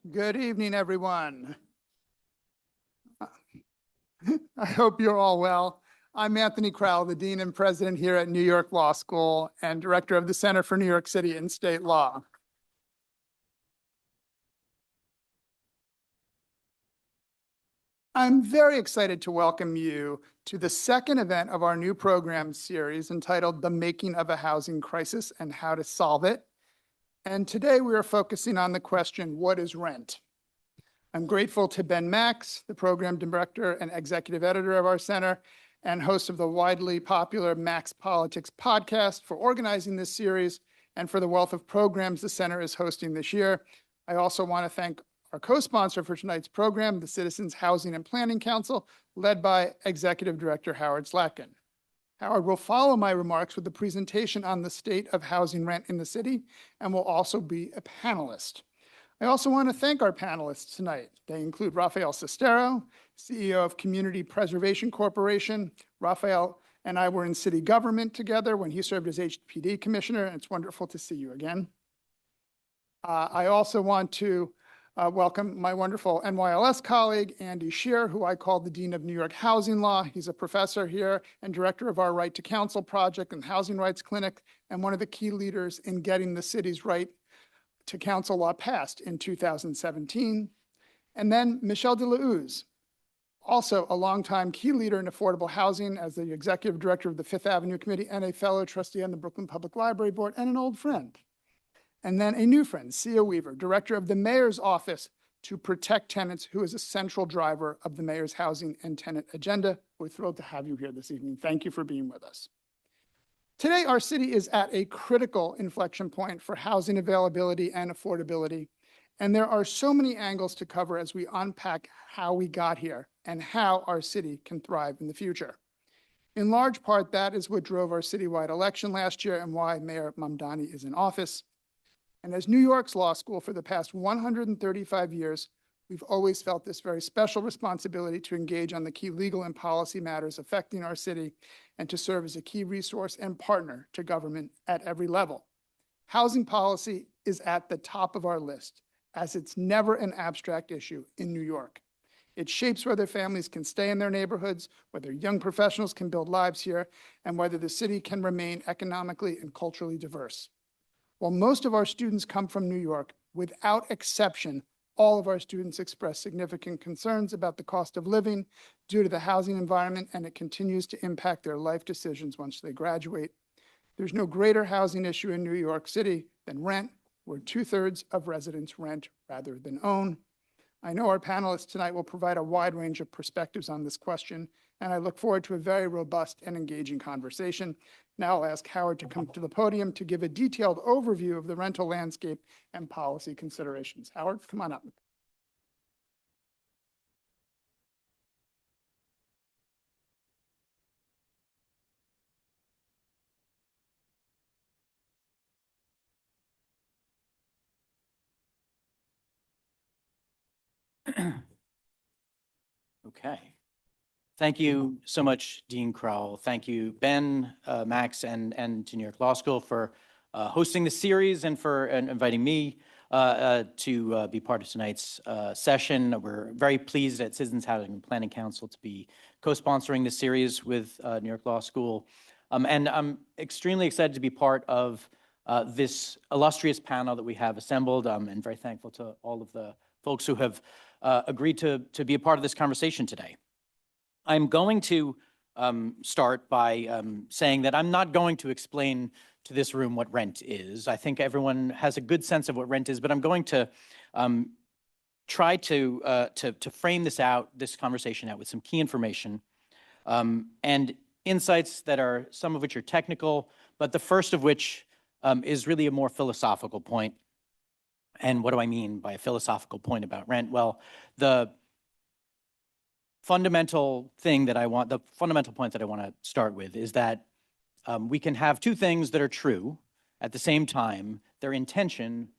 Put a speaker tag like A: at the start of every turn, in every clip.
A: Good evening, everyone. I hope you're all well. I'm Anthony Crowell, the Dean and President here at New York Law School and Director of the Center for New York City and State Law. I'm very excited to welcome you to the second event of our new program series entitled The Making of a Housing Crisis and How to Solve It. And today we are focusing on the question, what is rent? I'm grateful to Ben Max, the program director and executive editor of our center and host of the widely popular Max Politics podcast, for organizing this series and for the wealth of programs the center is hosting this year. I also want to thank our co-sponsor for tonight's program, the Citizens Housing and Planning Council, led by Executive Director Howard Slatkin. Howard will follow my remarks with a presentation on the state of housing rent in the city and will also be a panelist. I also want to thank our panelists tonight. They include Rafael Cestero, CEO of Community Preservation Corporation. Rafael and I were in city government together when he served as HPD commissioner, and it's wonderful to see you again. I also want to welcome my wonderful NYLS colleague, Andy Shear, who I call the Dean of New York Housing Law. He's a professor here and director of our Right to Counsel project and Housing Rights Clinic, and one of the key leaders in getting the city's right to counsel law passed in 2017. And then Michelle Deleuze, also a longtime key leader in affordable housing as the executive director of the Fifth Avenue Committee and a fellow trustee on the Brooklyn Public Library Board, and an old friend. And then a new friend, Sia Weaver, director of the mayor's office to protect tenants, who is a central driver of the mayor's housing and tenant agenda. We're thrilled to have you here this evening. Thank you for being with us. Today, our city is at a critical inflection point for housing availability and affordability, and there are so many angles to cover as we unpack how we got here and how our city can thrive in the future. In large part, that is what drove our citywide election last year and why Mayor Mamdani is in office. And as New York's law school for the past 135 years, we've always felt this very special responsibility to engage on the key legal and policy matters affecting our city and to serve as a key resource and partner to government at every level. Housing policy is at the top of our list, as it's never an abstract issue in New York. It shapes whether families can stay in their neighborhoods, whether young professionals can build lives here, and whether the city can remain economically and culturally diverse. While most of our students come from New York, without exception, all of our students express significant concerns about the cost of living due to the housing environment, and it continues to impact their life decisions once they graduate. There's no greater housing issue in New York City than rent, where 2/3 of residents rent rather than own. I know our panelists tonight will provide a wide range of perspectives on this question, and I look forward to a very robust and engaging conversation. Now I'll ask Howard to come to the podium to give a detailed overview of the rental landscape and policy considerations. Howard, come on up.
B: Okay. Thank you so much, Dean Crowell. Thank you, Ben, Max, and to New York Law School for hosting the series and for inviting me to be part of tonight's session. We're very pleased at Citizens Housing and Planning Council to be co-sponsoring this series with New York Law School. And I'm extremely excited to be part of this illustrious panel that we have assembled, and very thankful to all of the folks who have agreed to be a part of this conversation today. I'm going to start by saying that I'm not going to explain to this room what rent is. I think everyone has a good sense of what rent is, but I'm going to try to frame this conversation out with some key information and insights that are, some of which are technical, but the first of which is really a more philosophical point. And what do I mean by a philosophical point about rent? Well, the fundamental point that I want to start with is that we can have two things that are true at the same time. They're in tension,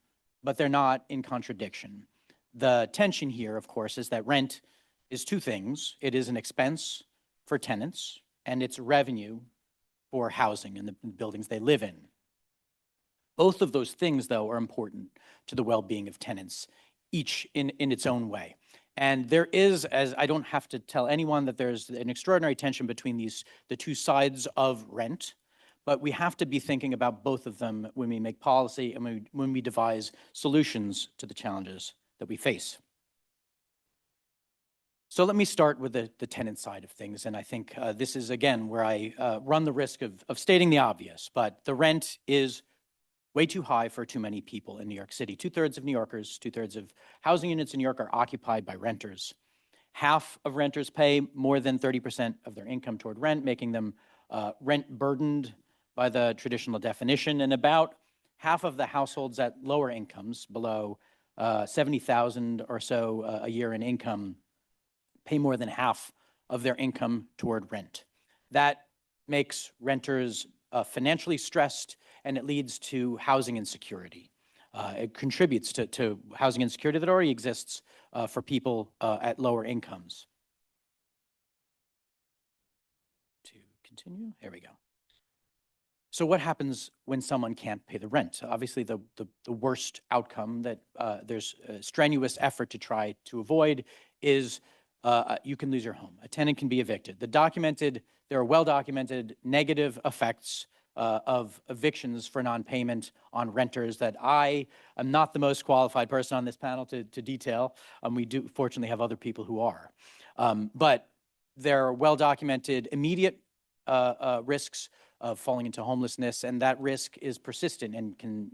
B: but they're not in contradiction. The tension here, of course, is that rent is two things. It is an expense for tenants, and it's revenue for housing and the buildings they live in. Both of those things, though, are important to the well-being of tenants each in its own way. And there is, as I don't have to tell anyone, that there's an extraordinary tension between the two sides of rent, but we have to be thinking about both of them when we make policy and when we devise solutions to the challenges that we face. So let me start with the tenant side of things. And I think this is, again, where I run the risk of stating the obvious, but the rent is way too high for too many people in New York City. 2/3 of New Yorkers, 2/3 of housing units in New York are occupied by renters. Half of renters pay more than 30% of their income toward rent, making them rent burdened by the traditional definition. And about half of the households at lower incomes, below 70,000 or so a year in income, pay more than half of their income toward rent. That makes renters financially stressed, and it leads to housing insecurity. It contributes to housing insecurity that already exists for people at lower incomes. To continue, here we go. So what happens when someone can't pay the rent? Obviously, the worst outcome that there's a strenuous effort to try to avoid is you can lose your home. A tenant can be evicted. There are well-documented negative effects of evictions for non-payment on renters that I am not the most qualified person on this panel to detail. We do fortunately have other people who are. But there are well-documented immediate risks of falling into homelessness, and that risk is persistent and can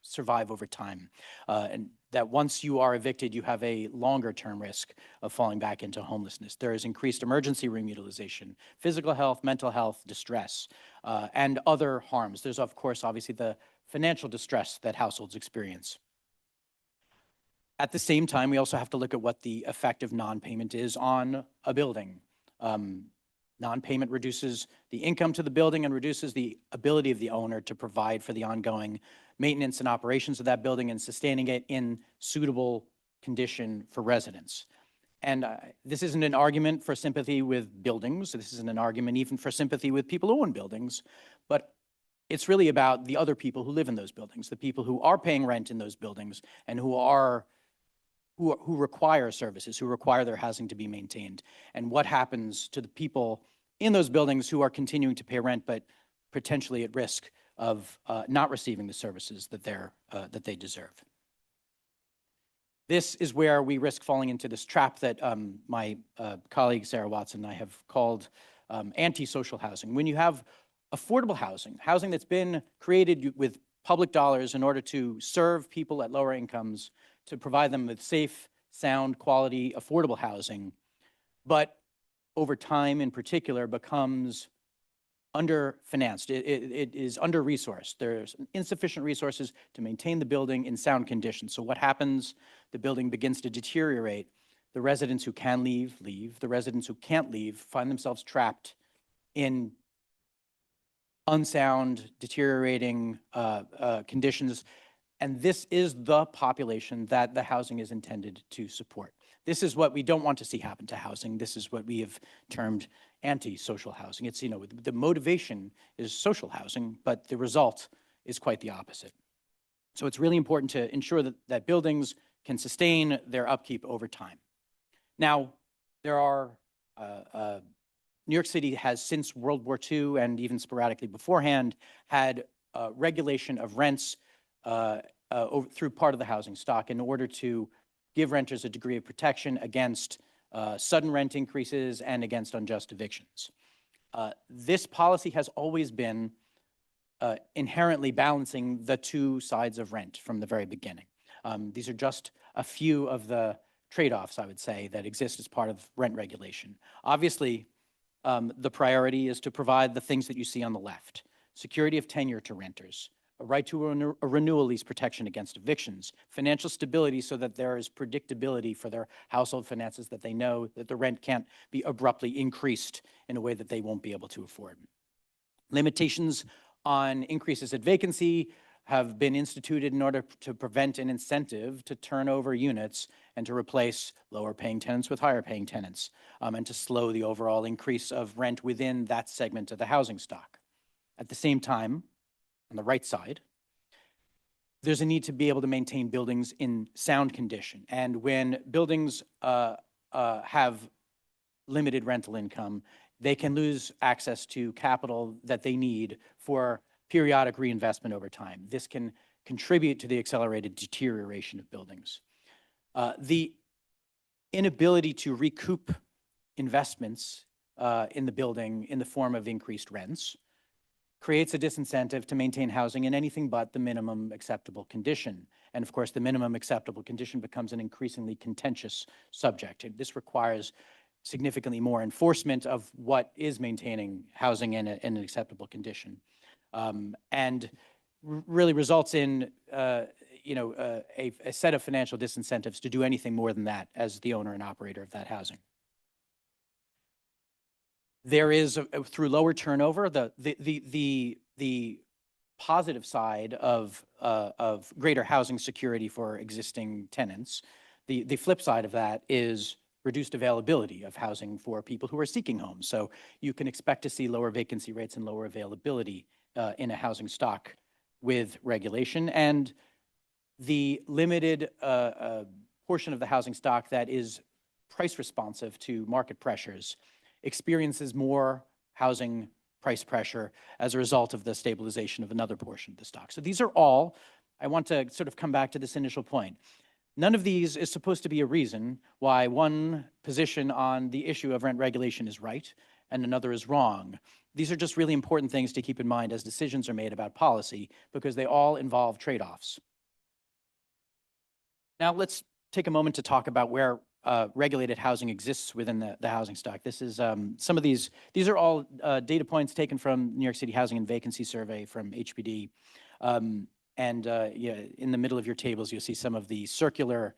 B: survive over time. And that once you are evicted, you have a longer-term risk of falling back into homelessness. There is increased emergency room utilization, physical health, mental health, distress, and other harms. There's, of course, obviously the financial distress that households experience. At the same time, we also have to look at what the effect of non-payment is on a building. Non-payment reduces the income to the building and reduces the ability of the owner to provide for the ongoing maintenance and operations of that building and sustaining it in suitable condition for residents. And this isn't an argument for sympathy with buildings. This isn't an argument even for sympathy with people who own buildings, but it's really about the other people who live in those buildings, the people who are paying rent in those buildings and who require services, who require their housing to be maintained, and what happens to the people in those buildings who are continuing to pay rent but potentially at risk of not receiving the services that they deserve. This is where we risk falling into this trap that my colleague Sarah Watson and I have called anti-social housing. When you have affordable housing that's been created with public dollars in order to serve people at lower incomes, to provide them with safe, sound, quality, affordable housing, but over time in particular becomes underfinanced. It is under-resourced. There's insufficient resources to maintain the building in sound condition. So what happens? The building begins to deteriorate. The residents who can leave. The residents who can't leave find themselves trapped in unsound, deteriorating conditions. And this is the population that the housing is intended to support. This is what we don't want to see happen to housing. This is what we have termed anti-social housing. It's, the motivation is social housing, but the result is quite the opposite. So it's really important to ensure that buildings can sustain their upkeep over time. Now, there are, New York City has since World War II and even sporadically beforehand had regulation of rents through part of the housing stock in order to give renters a degree of protection against sudden rent increases and against unjust evictions. This policy has always been inherently balancing the two sides of rent from the very beginning. These are just a few of the trade-offs, I would say, that exist as part of rent regulation. Obviously, the priority is to provide the things that you see on the left: security of tenure to renters, a right to a renewal lease protection against evictions, financial stability so that there is predictability for their household finances, that they know that the rent can't be abruptly increased in a way that they won't be able to afford. Limitations on increases at vacancy have been instituted in order to prevent an incentive to turn over units and to replace lower-paying tenants with higher-paying tenants, and to slow the overall increase of rent within that segment of the housing stock. At the same time, on the right side, there's a need to be able to maintain buildings in sound condition. And when buildings have limited rental income, they can lose access to capital that they need for periodic reinvestment over time. This can contribute to the accelerated deterioration of buildings. The inability to recoup investments in the building in the form of increased rents creates a disincentive to maintain housing in anything but the minimum acceptable condition. And of course, the minimum acceptable condition becomes an increasingly contentious subject. This requires significantly more enforcement of what is maintaining housing in an acceptable condition, and really results in a set of financial disincentives to do anything more than that as the owner and operator of that housing. There is, through lower turnover, the positive side of greater housing security for existing tenants. The flip side of that is reduced availability of housing for people who are seeking homes. So you can expect to see lower vacancy rates and lower availability in a housing stock with regulation. And the limited portion of the housing stock that is price responsive to market pressures experiences more housing price pressure as a result of the stabilization of another portion of the stock. So these are all, I want to sort of come back to this initial point. None of these is supposed to be a reason why one position on the issue of rent regulation is right and another is wrong. These are just really important things to keep in mind as decisions are made about policy, because they all involve trade-offs. Now let's take a moment to talk about where regulated housing exists within the housing stock. This is some of these are all data points taken from New York City Housing and Vacancy Survey from HPD. Yeah, in the middle of your tables, you'll see some of the circular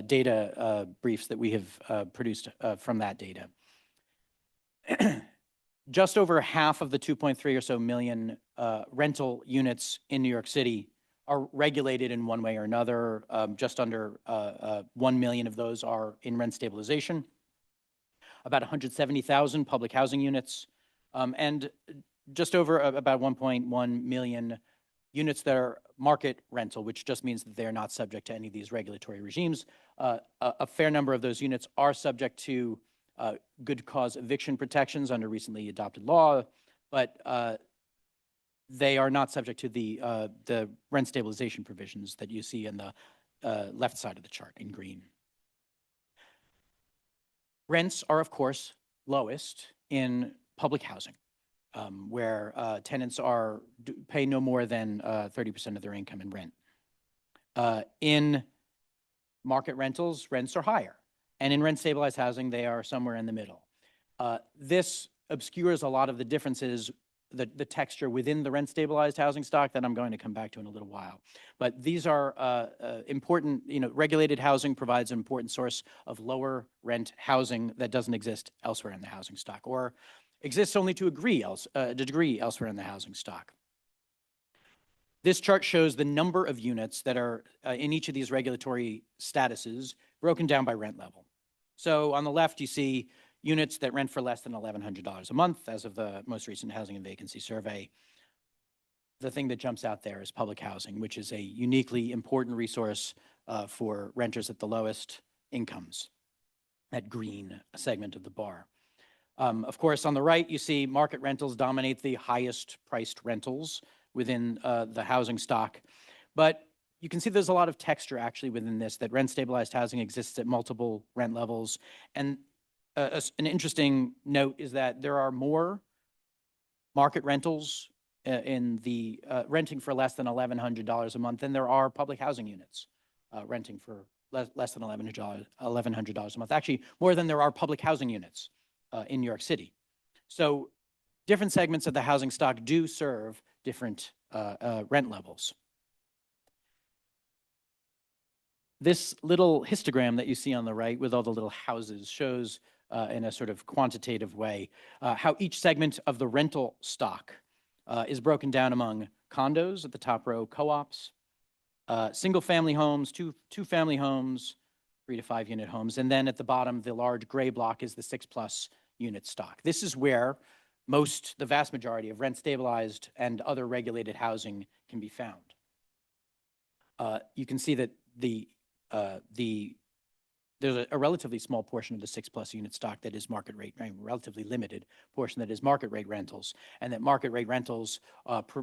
B: data briefs that we have produced from that data. Just over half of the 2.3 or so million rental units in New York City are regulated in one way or another. Just under 1 million of those are in rent stabilization. About 170,000 public housing units, and just over about 1.1 million units that are market rental, which just means that they're not subject to any of these regulatory regimes. A fair number of those units are subject to good cause eviction protections under recently adopted law, but they are not subject to the rent stabilization provisions that you see in the left side of the chart in green. Rents are, of course, lowest in public housing, where tenants pay no more than 30% of their income in rent. In market rentals, rents are higher, and in rent-stabilized housing, they are somewhere in the middle. This obscures a lot of the differences, the texture within the rent-stabilized housing stock that I'm going to come back to in a little while. But these are important. Regulated housing provides an important source of lower rent housing that doesn't exist elsewhere in the housing stock, or exists only to a degree elsewhere in the housing stock. This chart shows the number of units that are in each of these regulatory statuses broken down by rent level. So on the left, you see units that rent for less than $1,100 a month as of the most recent Housing and Vacancy Survey. The thing that jumps out there is public housing, which is a uniquely important resource for renters at the lowest incomes, that green segment of the bar. Of course, on the right, you see market rentals dominate the highest priced rentals within the housing stock. But you can see there's a lot of texture actually within this, that rent stabilized housing exists at multiple rent levels. And an interesting note is that there are more market rentals in the renting for less than $1,100 a month than there are public housing units renting for less than $1,100 a month. Actually, more than there are public housing units in New York City. So different segments of the housing stock do serve different rent levels. This little histogram that you see on the right with all the little houses shows in a sort of quantitative way how each segment of the rental stock is broken down among condos at the top row, co-ops, single-family homes, two-family homes, 3 to 5 unit homes, and then at the bottom, the large gray block is the 6+ unit stock. This is where the vast majority of rent-stabilized and other regulated housing can be found. you can see that there's a relatively small portion of the 6+ unit stock that is market rate, right? Relatively limited portion that is market rate rentals, and that market rate rentals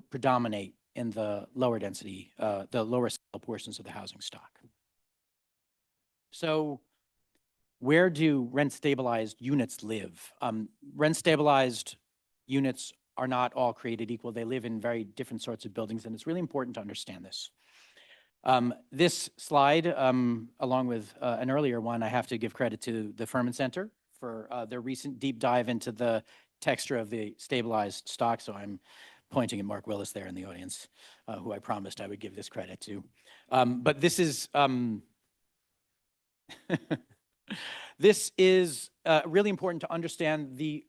B: predominate in the lower density, the lower scale portions of the housing stock. So where do rent stabilized units live? Rent stabilized units are not all created equal. They live in very different sorts of buildings, and it's really important to understand this. This slide, along with an earlier one, I have to give credit to the Furman Center for their recent deep dive into the texture of the stabilized stock. So I'm pointing at Mark Willis there in the audience, who I promised I would give this credit to. But this is this is really important to understand the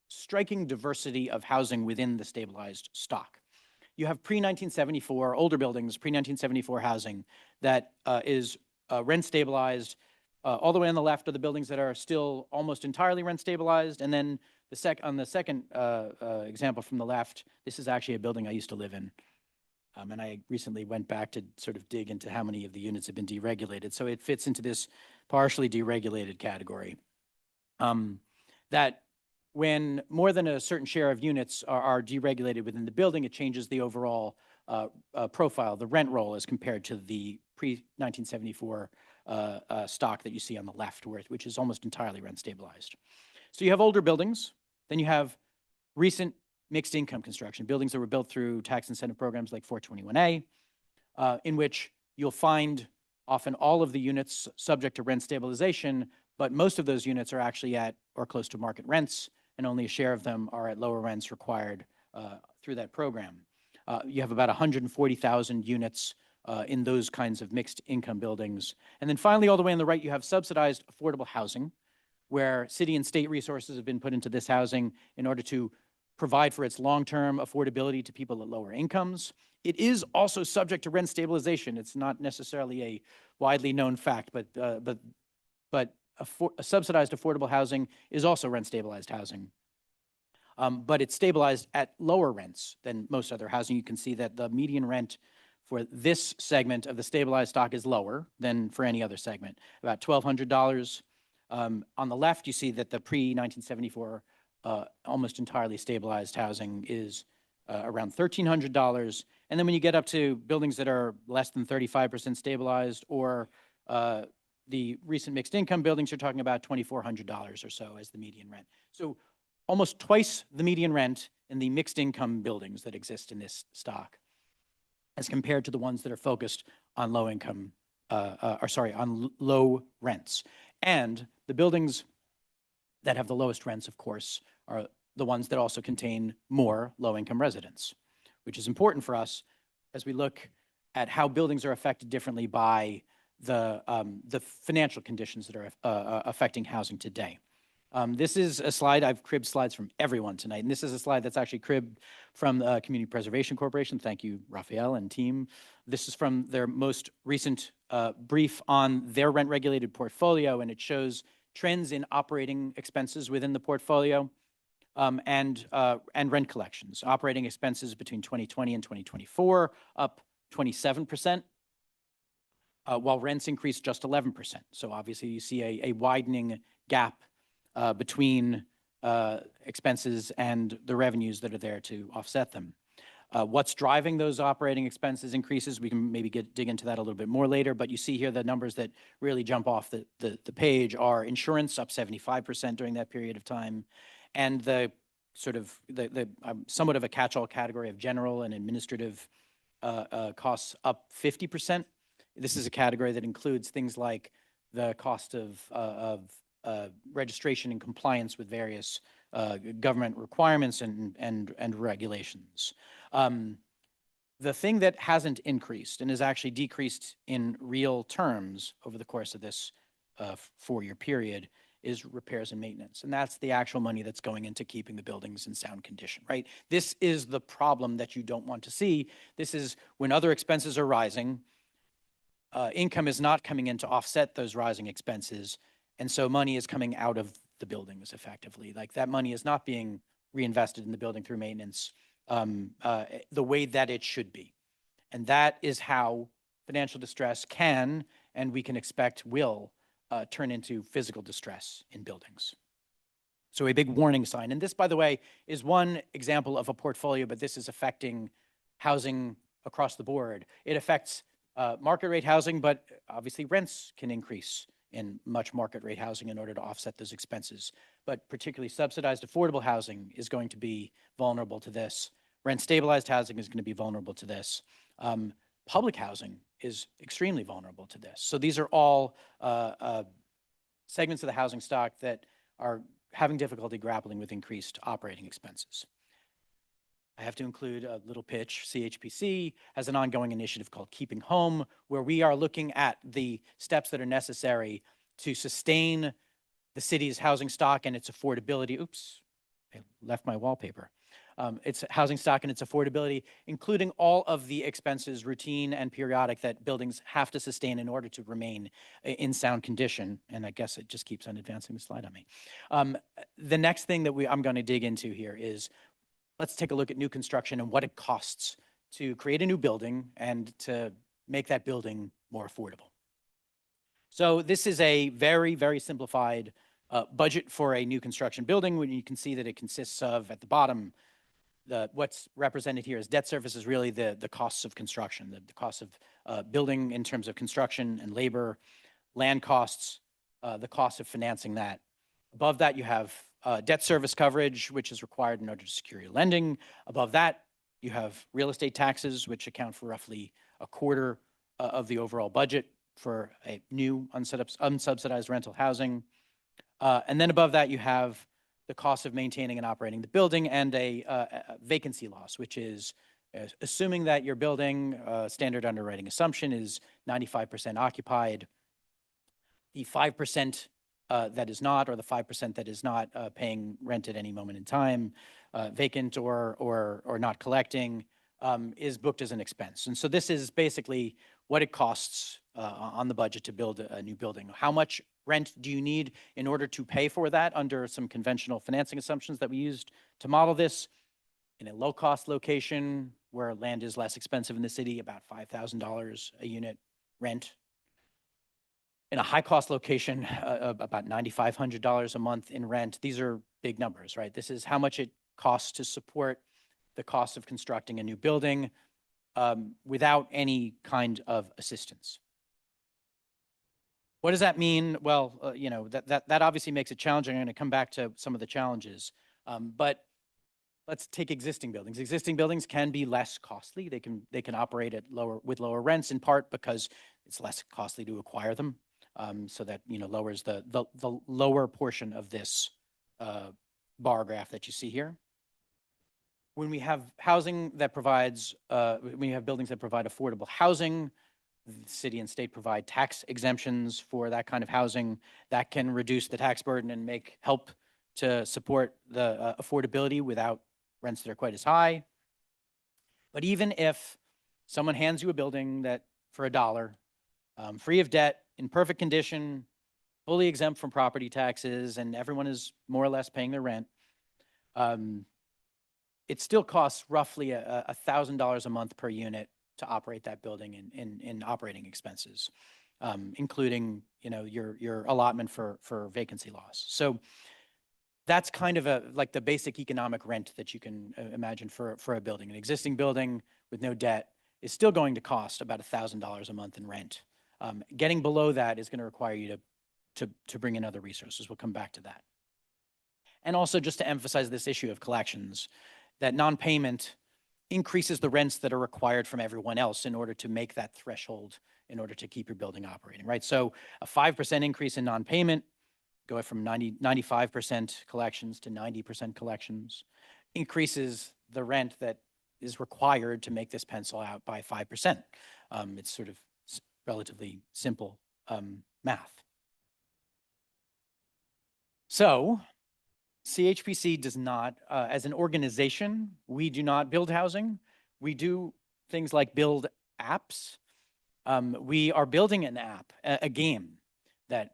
B: striking diversity of housing within the stabilized stock. You have pre-1974, older buildings, pre-1974 housing that is rent stabilized. All the way on the left are the buildings that are still almost entirely rent stabilized. And then on the second example from the left, this is actually a building I used to live in. And I recently went back to sort of dig into how many of the units have been deregulated. So it fits into this partially deregulated category. That when more than a certain share of units are deregulated within the building, it changes the overall profile, the rent roll, as compared to the pre-1974 stock that you see on the left, which is almost entirely rent stabilized. So you have older buildings, then you have recent mixed income construction, buildings that were built through tax incentive programs like 421A, in which you'll find often all of the units subject to rent stabilization, but most of those units are actually at or close to market rents, and only a share of them are at lower rents required through that program. You have about 140,000 units in those kinds of mixed income buildings. And then finally, all the way on the right, you have subsidized affordable housing, where city and state resources have been put into this housing in order to provide for its long-term affordability to people at lower incomes. It is also subject to rent stabilization. It's not necessarily a widely known fact, but subsidized affordable housing is also rent stabilized housing. But it's stabilized at lower rents than most other housing. You can see that the median rent for this segment of the stabilized stock is lower than for any other segment, about $1,200. On the left, you see that the pre-1974 almost entirely stabilized housing is around $1,300. And then when you get up to buildings that are less than 35% stabilized, or the recent mixed income buildings, you're talking about $2,400 or so as the median rent. So almost twice the median rent in the mixed income buildings that exist in this stock, as compared to the ones that are focused on low income, on low rents. And the buildings that have the lowest rents, of course, are the ones that also contain more low-income residents, which is important for us as we look at how buildings are affected differently by the financial conditions that are affecting housing today. This is a slide, I've cribbed slides from everyone tonight, and this is a slide that's actually cribbed from the Community Preservation Corporation. Thank you, Rafael and team. This is from their most recent brief on their rent-regulated portfolio, and it shows trends in operating expenses within the portfolio and rent collections. Operating expenses between 2020 and 2024 up 27%, while rents increased just 11%. So obviously you see a widening gap between expenses and the revenues that are there to offset them. What's driving those operating expenses increases? We can maybe dig into that a little bit more later, but you see here the numbers that really jump off the page are insurance up 75% during that period of time, and the sort of somewhat of a catch-all category of general and administrative costs up 50%. This is a category that includes things like the cost of registration and compliance with various government requirements and regulations. The thing that hasn't increased and has actually decreased in real terms over the course of this 4-year period is repairs and maintenance. And that's the actual money that's going into keeping the buildings in sound condition, right? This is the problem that you don't want to see. This is when other expenses are rising, income is not coming in to offset those rising expenses. And so money is coming out of the buildings effectively. Like that money is not being reinvested in the building through maintenance the way that it should be. And that is how financial distress can, and we can expect will, turn into physical distress in buildings. So a big warning sign. And this, by the way, is one example of a portfolio, but this is affecting housing across the board. It affects market rate housing, but obviously rents can increase in much market rate housing in order to offset those expenses. But particularly subsidized affordable housing is going to be vulnerable to this. Rent stabilized housing is going to be vulnerable to this. Public housing is extremely vulnerable to this. So these are all segments of the housing stock that are having difficulty grappling with increased operating expenses. I have to include a little pitch. CHPC has an ongoing initiative called Keeping Home, where we are looking at the steps that are necessary to sustain the city's housing stock and its affordability. Oops, I left my wallpaper. Its housing stock and its affordability, including all of the expenses, routine and periodic, that buildings have to sustain in order to remain in sound condition. And I guess it just keeps on advancing the slide on me. The next thing that I'm going to dig into here is, let's take a look at new construction and what it costs to create a new building and to make that building more affordable. So this is a very, very simplified budget for a new construction building, when you can see that it consists of, at the bottom, what's represented here as debt service is really the costs of construction, the cost of building in terms of construction and labor, land costs, the cost of financing that. Above that, you have debt service coverage, which is required in order to secure your lending. Above that, you have real estate taxes, which account for roughly a quarter of the overall budget for a new unsubsidized rental housing. And then above that, you have the cost of maintaining and operating the building, and a vacancy loss, which is assuming that your building, standard underwriting assumption, is 95% occupied. The 5% that is not, or the 5% that is not paying rent at any moment in time, vacant or not collecting, is booked as an expense. And so this is basically what it costs on the budget to build a new building. How much rent do you need in order to pay for that under some conventional financing assumptions that we used to model this? In a low-cost location where land is less expensive in the city, about $5,000 a unit rent. In a high-cost location, about $9,500 a month in rent. These are big numbers, right? This is how much it costs to support the cost of constructing a new building without any kind of assistance. What does that mean? Well, that obviously makes it challenging. I'm going to come back to some of the challenges. But let's take existing buildings. Existing buildings can be less costly. They can operate at with lower rents, in part because it's less costly to acquire them. So that lowers the lower portion of this bar graph that you see here. When we have housing that provides, when you have buildings that provide affordable housing, the city and state provide tax exemptions for that kind of housing that can reduce the tax burden and help to support the affordability without rents that are quite as high. But even if someone hands you a building that for $1, free of debt, in perfect condition, fully exempt from property taxes, and everyone is more or less paying their rent, it still costs roughly $1,000 a month per unit to operate that building in operating expenses, including your allotment for vacancy loss. So that's kind of like the basic economic rent that you can imagine for a building. An existing building with no debt is still going to cost about $1,000 a month in rent. Getting below that is going to require you to bring in other resources. We'll come back to that. And also, just to emphasize this issue of collections, that non-payment increases the rents that are required from everyone else in order to make that threshold, in order to keep your building operating, right? So a 5% increase in non-payment, going from 95% collections to 90% collections, increases the rent that is required to make this pencil out by 5%. It's sort of relatively simple math. So CHPC does not, as an organization, we do not build housing. We do things like build apps. We are building an app, a game that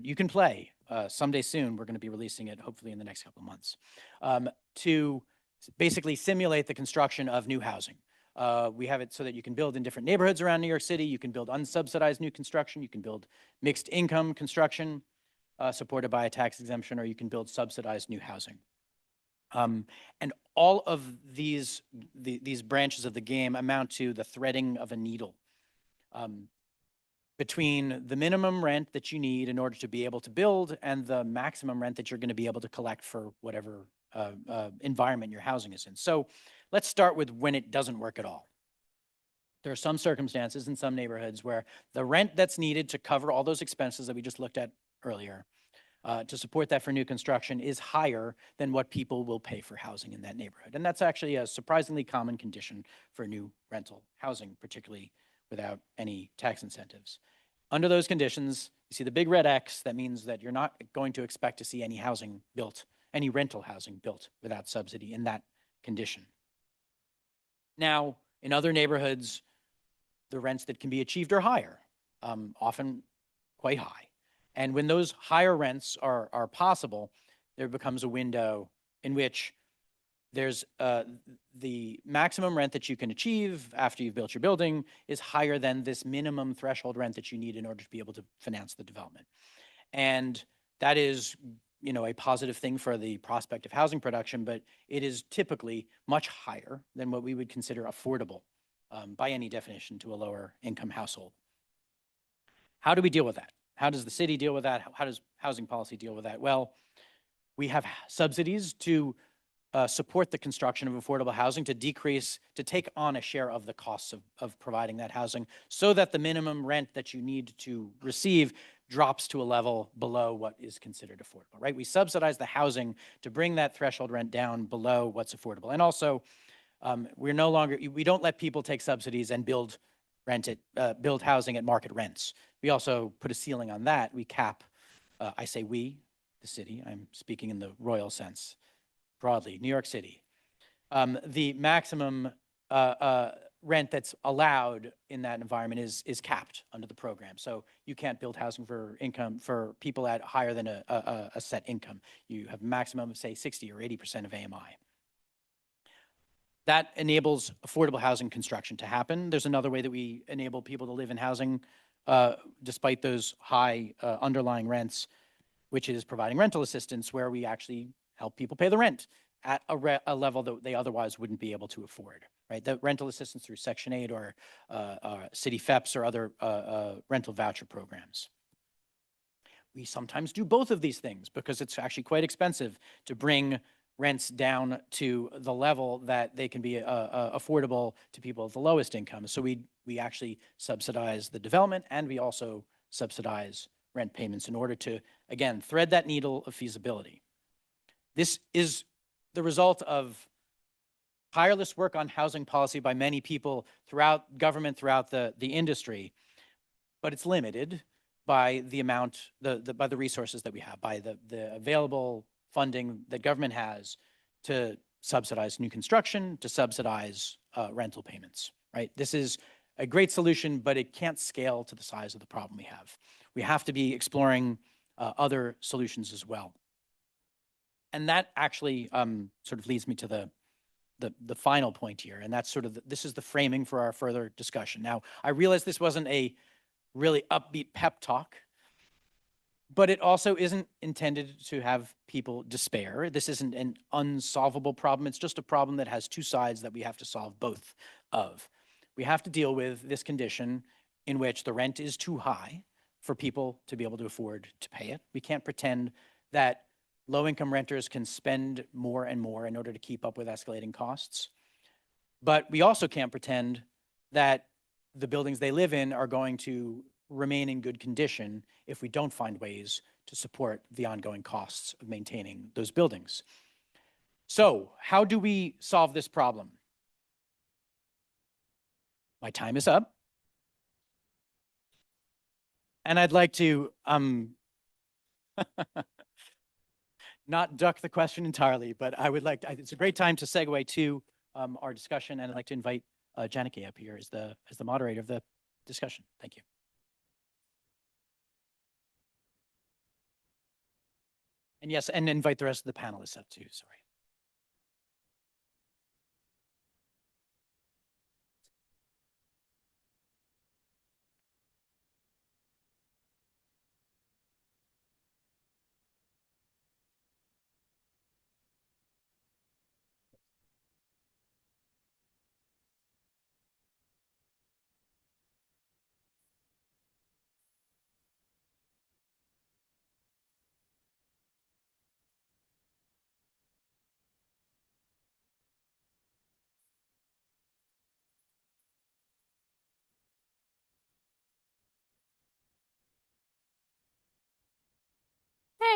B: you can play someday soon. We're going to be releasing it hopefully in the next couple of months, to basically simulate the construction of new housing. We have it so that you can build in different neighborhoods around New York City. You can build unsubsidized new construction. You can build mixed income construction supported by a tax exemption, or you can build subsidized new housing. And all of these branches of the game amount to the threading of a needle between the minimum rent that you need in order to be able to build and the maximum rent that you're going to be able to collect for whatever environment your housing is in. So let's start with when it doesn't work at all. There are some circumstances in some neighborhoods where the rent that's needed to cover all those expenses that we just looked at earlier, to support that for new construction, is higher than what people will pay for housing in that neighborhood. And that's actually a surprisingly common condition for new rental housing, particularly without any tax incentives. Under those conditions, you see the big red X. That means that you're not going to expect to see any housing built, any rental housing built without subsidy in that condition. Now, in other neighborhoods, the rents that can be achieved are higher, often quite high. And when those higher rents are possible, there becomes a window in which there's the maximum rent that you can achieve after you've built your building is higher than this minimum threshold rent that you need in order to be able to finance the development. And that is, you know, a positive thing for the prospect of housing production, but it is typically much higher than what we would consider affordable by any definition to a lower income household. How do we deal with that? How does the city deal with that? How does housing policy deal with that? Well, we have subsidies to support the construction of affordable housing, to take on a share of the costs of providing that housing, so that the minimum rent that you need to receive drops to a level below what is considered affordable, right? We subsidize the housing to bring that threshold rent down below what's affordable. And also, we don't let people take subsidies and build housing at market rents. We also put a ceiling on that. We cap, I say we, the city, I'm speaking in the royal sense, broadly, New York City. The maximum rent that's allowed in that environment is capped under the program. So you can't build housing for people at higher than a set income. You have a maximum of, say, 60 or 80% of AMI. That enables affordable housing construction to happen. There's another way that we enable people to live in housing despite those high underlying rents, which is providing rental assistance, where we actually help people pay the rent at a level that they otherwise wouldn't be able to afford, right? The rental assistance through Section 8 or city FEPs or other rental voucher programs. We sometimes do both of these things because it's actually quite expensive to bring rents down to the level that they can be affordable to people of the lowest income. So we actually subsidize the development, and we also subsidize rent payments in order to, again, thread that needle of feasibility. This is the result of tireless work on housing policy by many people throughout government, throughout the industry, but it's limited by the amount, by the resources that we have, by the available funding that government has to subsidize new construction, to subsidize rental payments, right? This is a great solution, but it can't scale to the size of the problem we have. We have to be exploring other solutions as well. And that actually sort of leads me to the final point here, and that's sort of this is the framing for our further discussion. Now, I realize this wasn't a really upbeat pep talk, but it also isn't intended to have people despair. This isn't an unsolvable problem. It's just a problem that has two sides that we have to solve both of. We have to deal with this condition in which the rent is too high for people to be able to afford to pay it. We can't pretend that low-income renters can spend more and more in order to keep up with escalating costs. But we also can't pretend that the buildings they live in are going to remain in good condition if we don't find ways to support the ongoing costs of maintaining those buildings. So, how do we solve this problem? My time is up. And I'd like to not duck the question entirely, but I would like to, it's a great time to segue to our discussion, and I'd like to invite Janike up here as the moderator of the discussion. Thank you. And yes, and invite the rest of the panelists up too, sorry.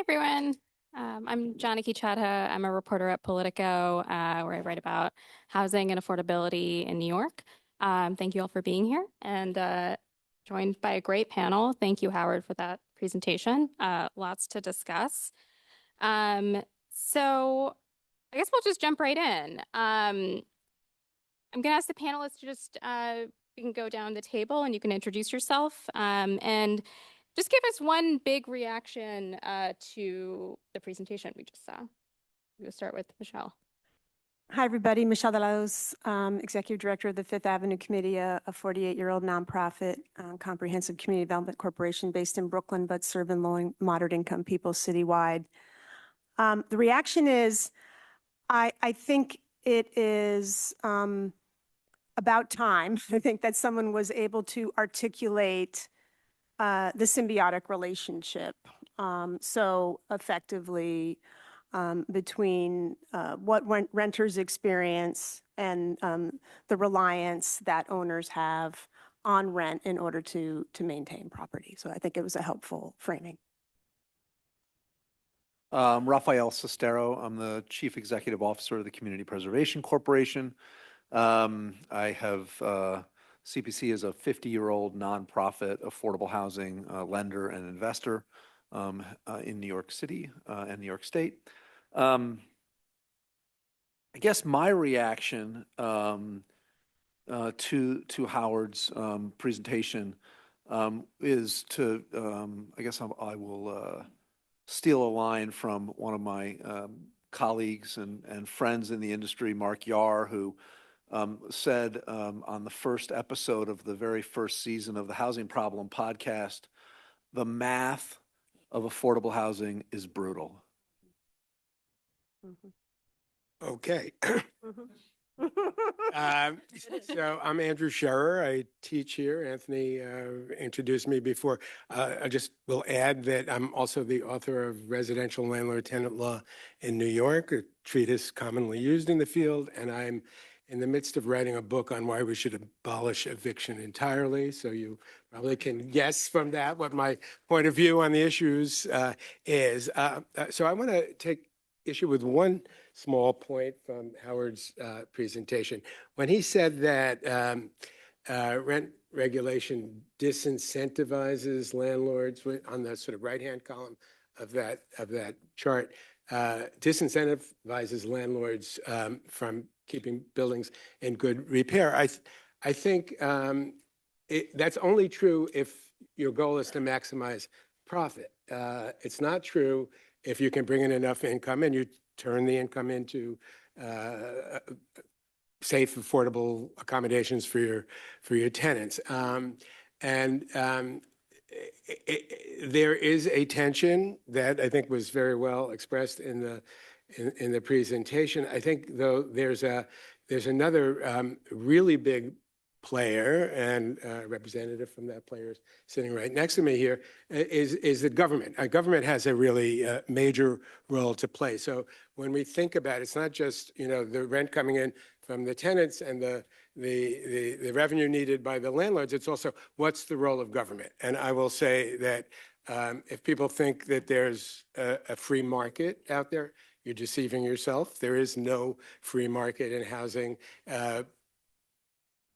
C: everyone. I'm Janaki Chadha. I'm a reporter at Politico, where I write about housing and affordability in New York. Thank you all for being here and joined by a great panel. Thank you, Howard, for that presentation. Lots to discuss. So I guess we'll just jump right in. I'm going to ask the panelists to just you can go down the table and you can introduce yourself and just give us one big reaction to the presentation we just saw. We'll start with Michelle.
D: Hi, everybody. Michelle Delos, Executive Director of the Fifth Avenue Committee, a 48-year-old nonprofit comprehensive community development corporation based in Brooklyn, but serving low and moderate income people citywide. The reaction is, I think it is about time. I think that someone was able to articulate the symbiotic relationship so effectively between what renters experience and the reliance that owners have on rent in order to maintain property. So I think it was a helpful framing.
E: Rafael Cestero. I'm the Chief Executive Officer of the Community Preservation Corporation. I have CPC is a 50-year-old nonprofit affordable housing lender and investor in New York City and New York State. I guess my reaction to Howard's presentation is to, I guess I will steal a line from one of my colleagues and friends in the industry, Mark Yar, who said on the first episode of the very first season of the Housing Problem podcast, the math of affordable housing is brutal.
F: Okay. So I'm Andrew Scherer. I teach here. Anthony introduced me before. I just will add that I'm also the author of Residential Landlord-Tenant Law in New York, a treatise commonly used in the field, and I'm in the midst of writing a book on why we should abolish eviction entirely. So you probably can guess from that what my point of view on the issues is. So I want to take issue with one small point from Howard's presentation. When he said that rent regulation disincentivizes landlords, on the sort of right-hand column of that chart, disincentivizes landlords from keeping buildings in good repair. I think that's only true if your goal is to maximize profit. It's not true if you can bring in enough income and you turn the income into safe, affordable accommodations for your tenants. There is a tension that I think was very well expressed in the presentation. I think though there's another really big player, and a representative from that player is sitting right next to me here, is the government. Government has a really major role to play. So when we think about it, it's not just the rent coming in from the tenants and the revenue needed by the landlords. It's also what's the role of government. And I will say that if people think that there's a free market out there, you're deceiving yourself. There is no free market in housing.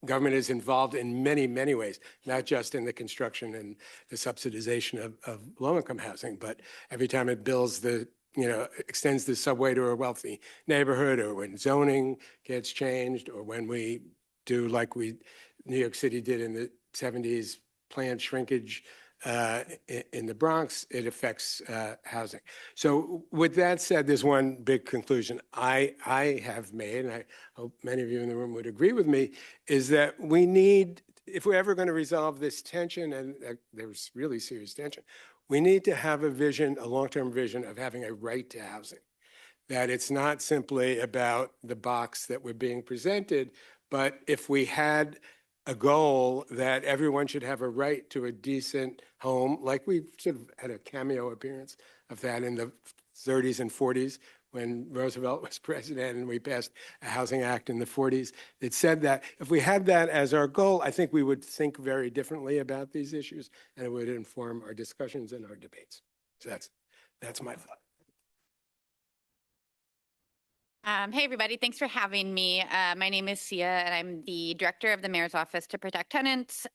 F: Government is involved in many, many ways, not just in the construction and the subsidization of low-income housing, but every time it builds extends the subway to a wealthy neighborhood, or when zoning gets changed, or when we do like New York City did in the 70s, planned shrinkage in the Bronx, it affects housing. So with that said, there's one big conclusion I have made, and I hope many of you in the room would agree with me, is that we need, if we're ever going to resolve this tension, and there's really serious tension, we need to have a vision, a long-term vision of having a right to housing. That it's not simply about the box that we're being presented, but if we had a goal that everyone should have a right to a decent home, like we sort of had a cameo appearance of that in the 30s and 40s when Roosevelt was president and we passed a housing act in the 40s that said that. If we had that as our goal, I think we would think very differently about these issues, and it would inform our discussions and our debates. So That's my thought.
G: Hey, everybody. Thanks for having me. My name is Sia, and I'm the director of the Mayor's Office to Protect Tenants.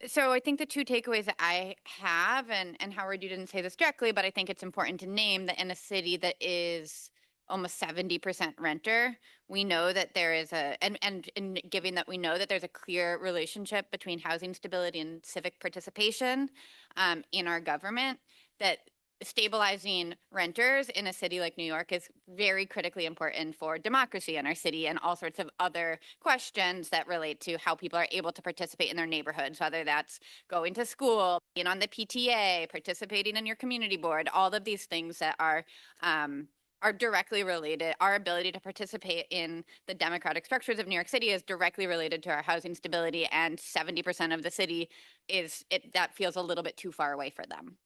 G: So I think the two takeaways that I have, and Howard, you didn't say this directly, but I think it's important to name that in a city that is almost 70% renter, we know that there is and given that we know that there's a clear relationship between housing stability and civic participation in our government, that stabilizing renters in a city like New York is very critically important for democracy in our city and all sorts of other questions that relate to how people are able to participate in their neighborhoods, whether that's going to school, being on the PTA, participating in your community board, all of these things that are directly related. Our ability to participate in the democratic structures of New York City is directly related to our housing stability, and 70% of the city that feels a little bit too far away for them.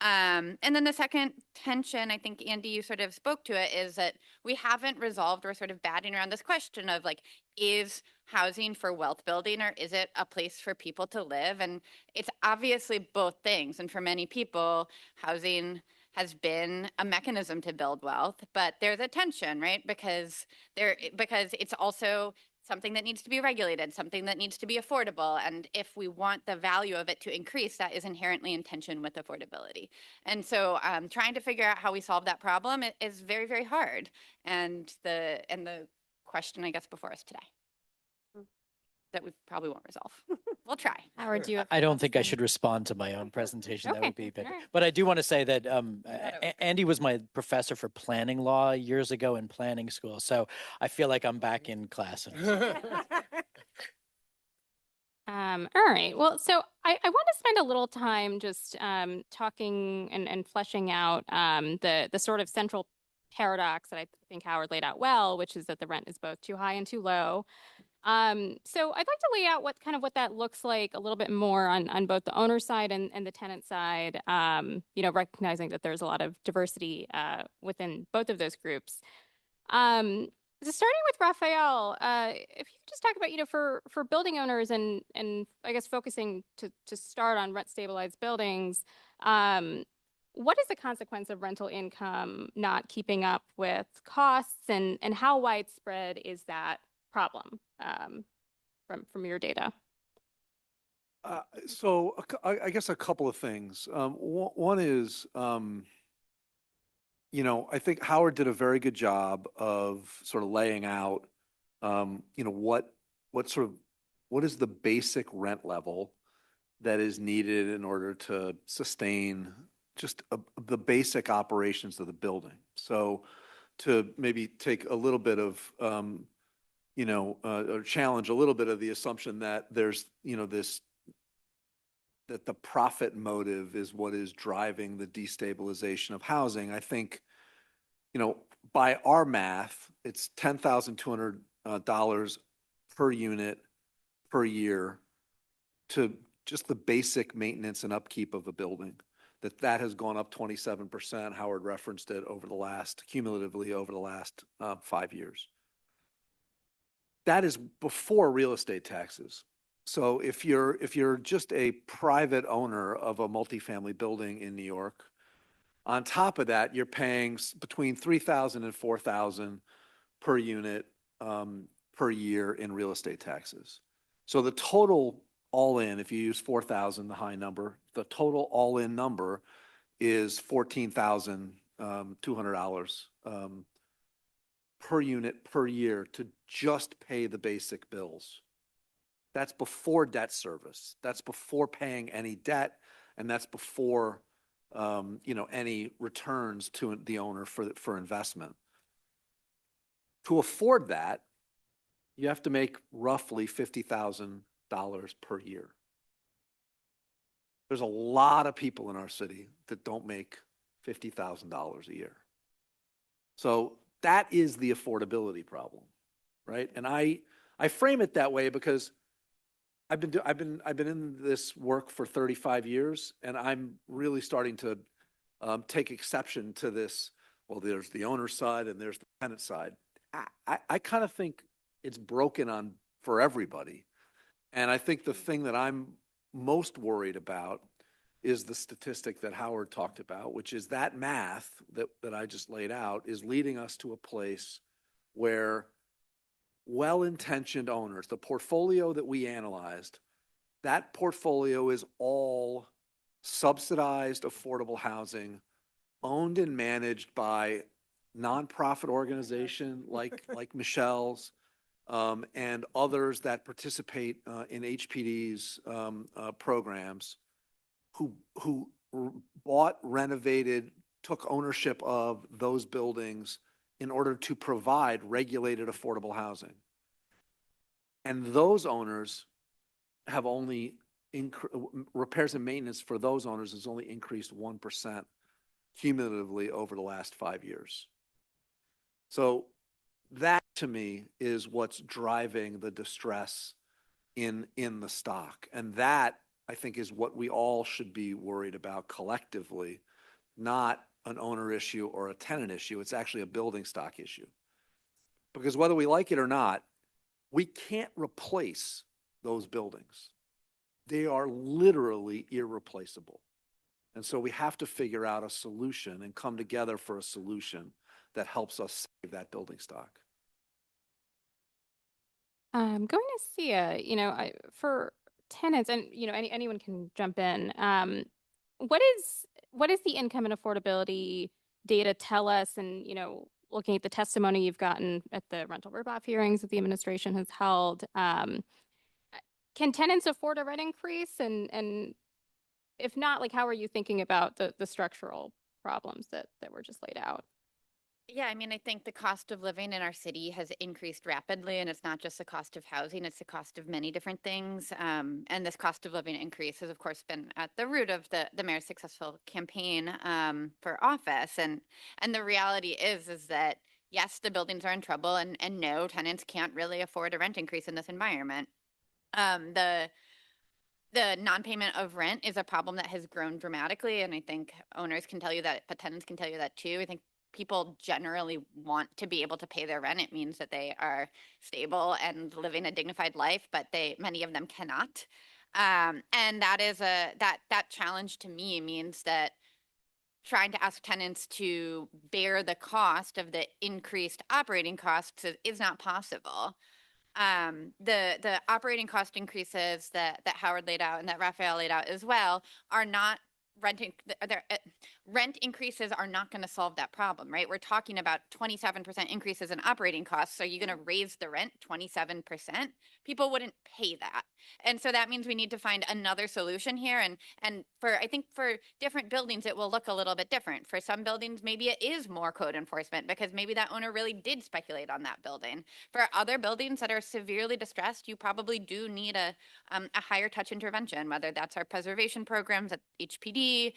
G: And then the second tension, I think, Andy, you sort of spoke to it, is that we haven't resolved, we're sort of batting around this question of like, is housing for wealth building or is it a place for people to live? And it's obviously both things. And for many people, housing has been a mechanism to build wealth, but there's a tension, right? Because it's also something that needs to be regulated, something that needs to be affordable. And if we want the value of it to increase, that is inherently in tension with affordability. And so trying to figure out how we solve that problem is very, very hard. And the question, I guess, before us today that we probably won't resolve. We'll try.
C: Howard, do you have
B: I don't
C: thoughts
B: think I
C: on-
B: should respond to my own presentation. That
C: Okay,
B: would be better.
C: all right.
B: But I do want to say that
G: it
B: Andy was my professor for planning law years ago in planning school. So I feel like I'm back in class.
C: All right. Well, so I want to spend a little time just talking and fleshing out the sort of central paradox that I think Howard laid out well, which is that the rent is both too high and too low. So I'd like to lay out what that looks like a little bit more on both the owner side and the tenant side, recognizing that there's a lot of diversity within both of those groups. So starting with Rafael, if you could just talk about, for building owners and I guess focusing to start on rent stabilized buildings, what is the consequence of rental income not keeping up with costs, and how widespread is that problem from your data?
E: So I guess a couple of things. One is, I think Howard did a very good job of sort of laying out, what is the basic rent level that is needed in order to sustain just the basic operations of the building. So to maybe take a little bit of, or challenge a little bit of the assumption that there's, that the profit motive is what is driving the destabilization of housing. I think, by our math, it's $10,200 per unit per year to just the basic maintenance and upkeep of a building. That has gone up 27%. Howard referenced it cumulatively over the last 5 years. That is before real estate taxes. So if you're just a private owner of a multifamily building in New York, on top of that, you're paying between $3,000 and $4,000 per unit per year in real estate taxes. So the total all-in, if you use 4,000, the high number, the total all-in number is $14,200 per unit per year to just pay the basic bills. That's before debt service. That's before paying any debt, and that's before any returns to the owner for investment. To afford that, you have to make roughly $50,000 per year. There's a lot of people in our city that don't make $50,000 a year. So that is the affordability problem, right? And I frame it that way because I've been in this work for 35 years, and I'm really starting to take exception to this. Well, there's the owner side and there's the tenant side. I kind of think it's broken for everybody. And I think the thing that I'm most worried about is the statistic that Howard talked about, which is that math that I just laid out is leading us to a place where well-intentioned owners, the portfolio that we analyzed, that portfolio is all subsidized affordable housing owned and managed by nonprofit organization like Michelle's, and others that participate in HPD's programs, who bought, renovated, took ownership of those buildings in order to provide regulated affordable housing. And those owners have only repairs and maintenance for those owners has only increased 1% cumulatively over the last 5 years. So that to me is what's driving the distress in the stock. And that, I think, is what we all should be worried about collectively, not an owner issue or a tenant issue. It's actually a building stock issue. Because whether we like it or not, we can't replace those buildings. They are literally irreplaceable. And so we have to figure out a solution and come together for a solution that helps us save that building stock.
C: I'm going to see for tenants, and anyone can jump in. What is the income and affordability data tell us? And looking at the testimony you've gotten at the rental rip-off hearings that the administration has held, can tenants afford a rent increase? And if not, like, how are you thinking about the structural problems that were just laid out?
G: Yeah, I mean, I think the cost of living in our city has increased rapidly, and it's not just the cost of housing, it's the cost of many different things. And this cost of living increase has, of course, been at the root of the mayor's successful campaign for office. And the reality is that, yes, the buildings are in trouble, and no, tenants can't really afford a rent increase in this environment. The non-payment of rent is a problem that has grown dramatically, and I think owners can tell you that, but tenants can tell you that too. I think people generally want to be able to pay their rent. It means that they are stable and living a dignified life, but many of them cannot. And that is that challenge to me means that trying to ask tenants to bear the cost of the increased operating costs is not possible. The operating cost increases that Howard laid out and that Rafael laid out as well are not rent increases are not going to solve that problem, right? We're talking about 27% increases in operating costs. So are you going to raise the rent 27%? People wouldn't pay that. And so that means we need to find another solution here. And I think for different buildings, it will look a little bit different. For some buildings, maybe it is more code enforcement because maybe that owner really did speculate on that building. For other buildings that are severely distressed, you probably do need a higher touch intervention, whether that's our preservation programs at HPD,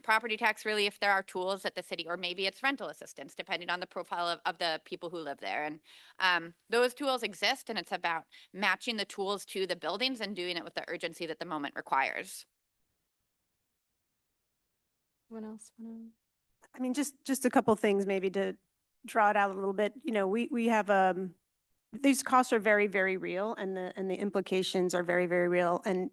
G: property tax relief. There are tools at the city, or maybe it's rental assistance, depending on the profile of the people who live there. And those tools exist, and it's about matching the tools to the buildings and doing it with the urgency that the moment requires.
C: Anyone else want
D: I mean, just a couple things maybe to draw it out a little bit. We have these costs are very, very real, and the implications are very, very real. And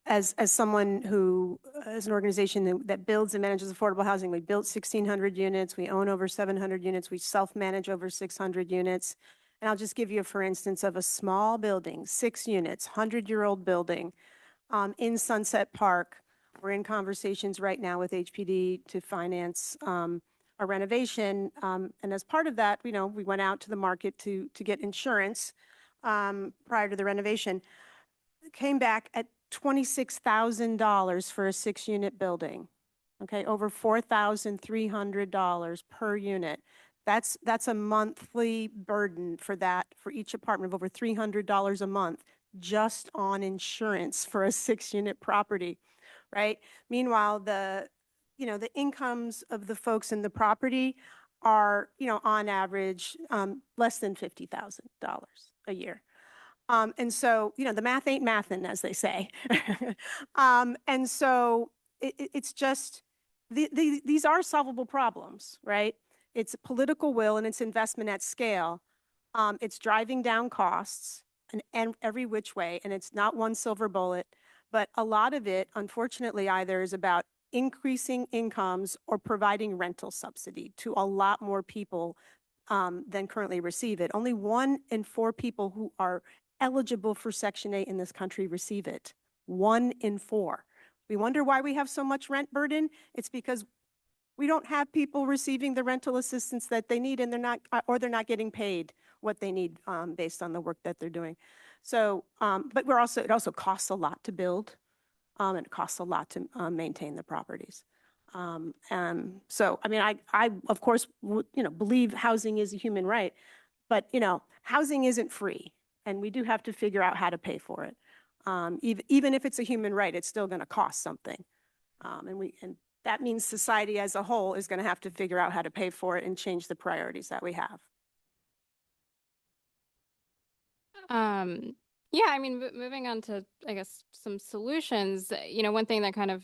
D: as someone who is an organization that builds and manages affordable housing, we built 1,600 units, we own over 700 units, we self-manage over 600 units. And I'll just give you, for instance, of a small building, 6 units, 100-year-old building in Sunset Park. We're in conversations right now with HPD to finance a renovation. And as part of that, we went out to the market to get insurance prior to the renovation. It came back at $26,000 for a 6-unit building. Okay, over $4,300 per unit. That's a monthly burden for each apartment of over $300 a month just on insurance for a 6-unit property, right? Meanwhile, the incomes of the folks in the property are, on average, less than $50,000 a year. And so, the math ain't mathin', as they say. And so it's just, these are solvable problems, right? It's political will and it's investment at scale. It's driving down costs and every which way, and it's not one silver bullet. But a lot of it, unfortunately, either is about increasing incomes or providing rental subsidy to a lot more people than currently receive it. Only 1 in 4 people who are eligible for Section 8 in this country receive it. 1 in 4. We wonder why we have so much rent burden. It's because we don't have people receiving the rental assistance that they need, and they're not getting paid what they need based on the work that they're doing. So, but it also costs a lot to build, and it costs a lot to maintain the properties. And so, I mean, I of course, believe housing is a human right, but housing isn't free, and we do have to figure out how to pay for it. Even if it's a human right, it's still going to cost something, and that means society as a whole is going to have to figure out how to pay for it and change the priorities that we have.
C: Yeah, I mean, moving on to, I guess, some solutions, one thing that kind of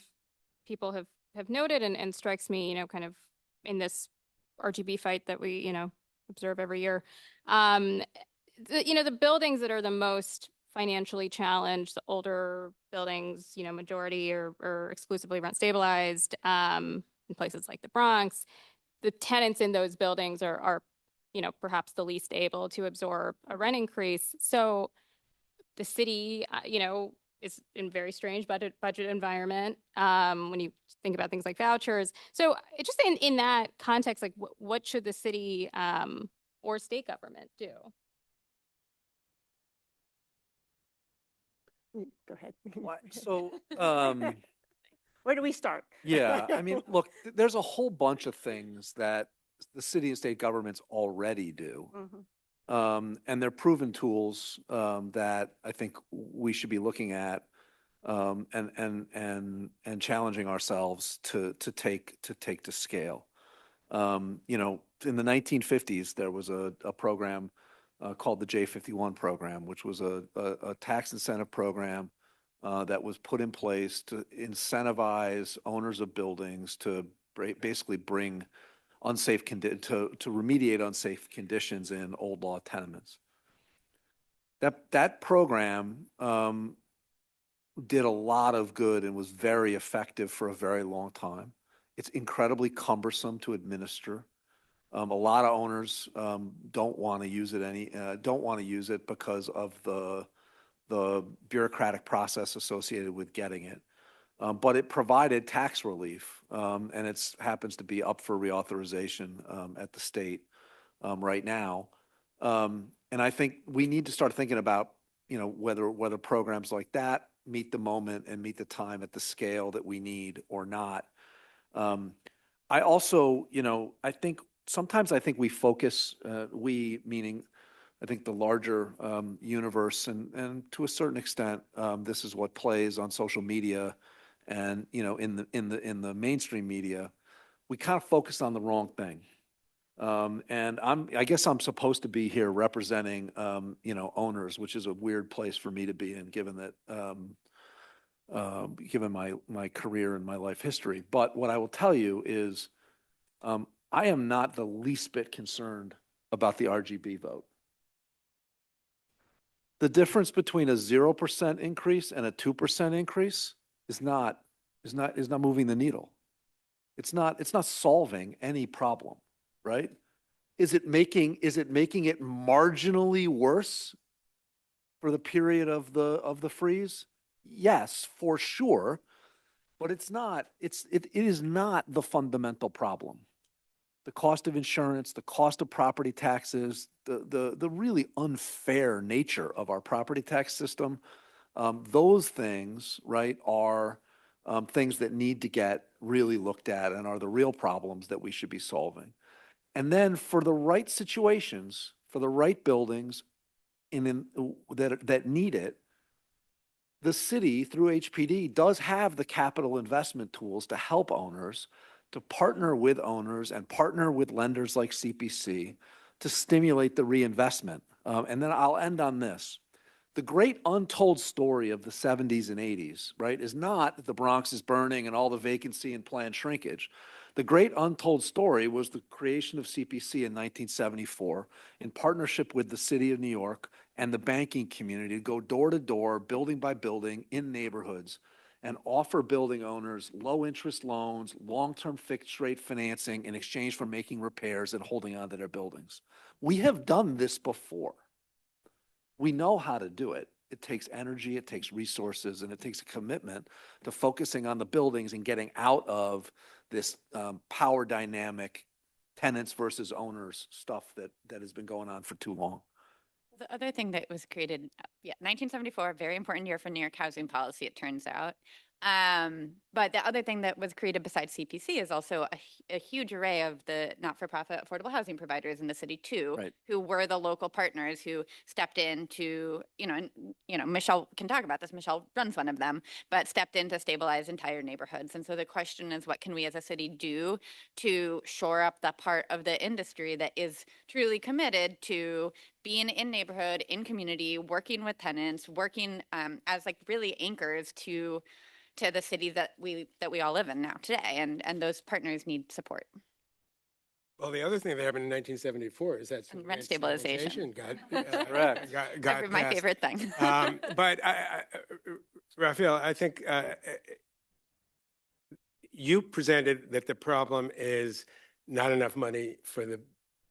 C: people have noted and strikes me, kind of in this RGB fight that we, observe every year, the buildings that are the most financially challenged, the older buildings, majority or exclusively rent stabilized, in places like the Bronx, the tenants in those buildings are perhaps the least able to absorb a rent increase. So the city, is in very strange budget environment when you think about things like vouchers. So just in that context, like what should the city or state government do?
D: Go ahead.
E: So,
D: Where do we start?
E: yeah, I mean, look, there's a whole bunch of things that the city and state governments already do. And they're proven tools that I think we should be looking at and challenging ourselves to take to scale. In the 1950s, there was a program called the J51 program, which was a tax incentive program that was put in place to incentivize owners of buildings to basically bring to remediate unsafe conditions in old law tenements. That program did a lot of good and was very effective for a very long time. It's incredibly cumbersome to administer. A lot of owners don't want to use it because of the bureaucratic process associated with getting it. But it provided tax relief, and it happens to be up for reauthorization at the state right now. And I think we need to start thinking about, whether programs like that meet the moment and meet the time at the scale that we need or not. I also, sometimes I think we focus, meaning I think the larger universe, and to a certain extent, this is what plays on social media and in the mainstream media. We kind of focus on the wrong thing. And I guess I'm supposed to be here representing owners, which is a weird place for me to be in, given that given my career and my life history. But what I will tell you is, I am not the least bit concerned about the RGB vote. The difference between a 0% increase and a 2% increase is not moving the needle. It's not solving any problem, right? Is it making it marginally worse for the period of the freeze? Yes, for sure. But it is not the fundamental problem. The cost of insurance, the cost of property taxes, the really unfair nature of our property tax system, those things, right, are things that need to get really looked at and are the real problems that we should be solving. And then for the right situations, for the right buildings that need it, the city through HPD does have the capital investment tools to help owners, to partner with owners and partner with lenders like CPC to stimulate the reinvestment. And then I'll end on this. The great untold story of the 70s and 80s, right, is not that the Bronx is burning and all the vacancy and planned shrinkage. The great untold story was the creation of CPC in 1974 in partnership with the city of New York and the banking community to go door to door, building by building in neighborhoods and offer building owners low-interest loans, long-term fixed-rate financing in exchange for making repairs and holding on to their buildings. We have done this before. We know how to do it. It takes energy, it takes resources, and it takes a commitment to focusing on the buildings and getting out of this power dynamic, tenants versus owners stuff that has been going on for too long.
G: The other thing that was created, 1974, very important year for New York housing policy, it turns out. But the other thing that was created besides CPC is also a huge array of the not-for-profit affordable housing providers in the city too,
E: Right.
G: who were the local partners who stepped in to, Michelle can talk about this. Michelle runs one of them, but stepped in to stabilize entire neighborhoods. And so the question is, what can we as a city do to shore up the part of the industry that is truly committed to being in neighborhood, in community, working with tenants, working as like really anchors to the city that we all live in now today, and those partners need support.
F: Well, the other thing that happened in 1974 is that
G: And rent stabilization.
F: got
E: Correct.
G: My
F: passed.
G: favorite thing.
F: But Rafael, I think you presented that the problem is not enough money for the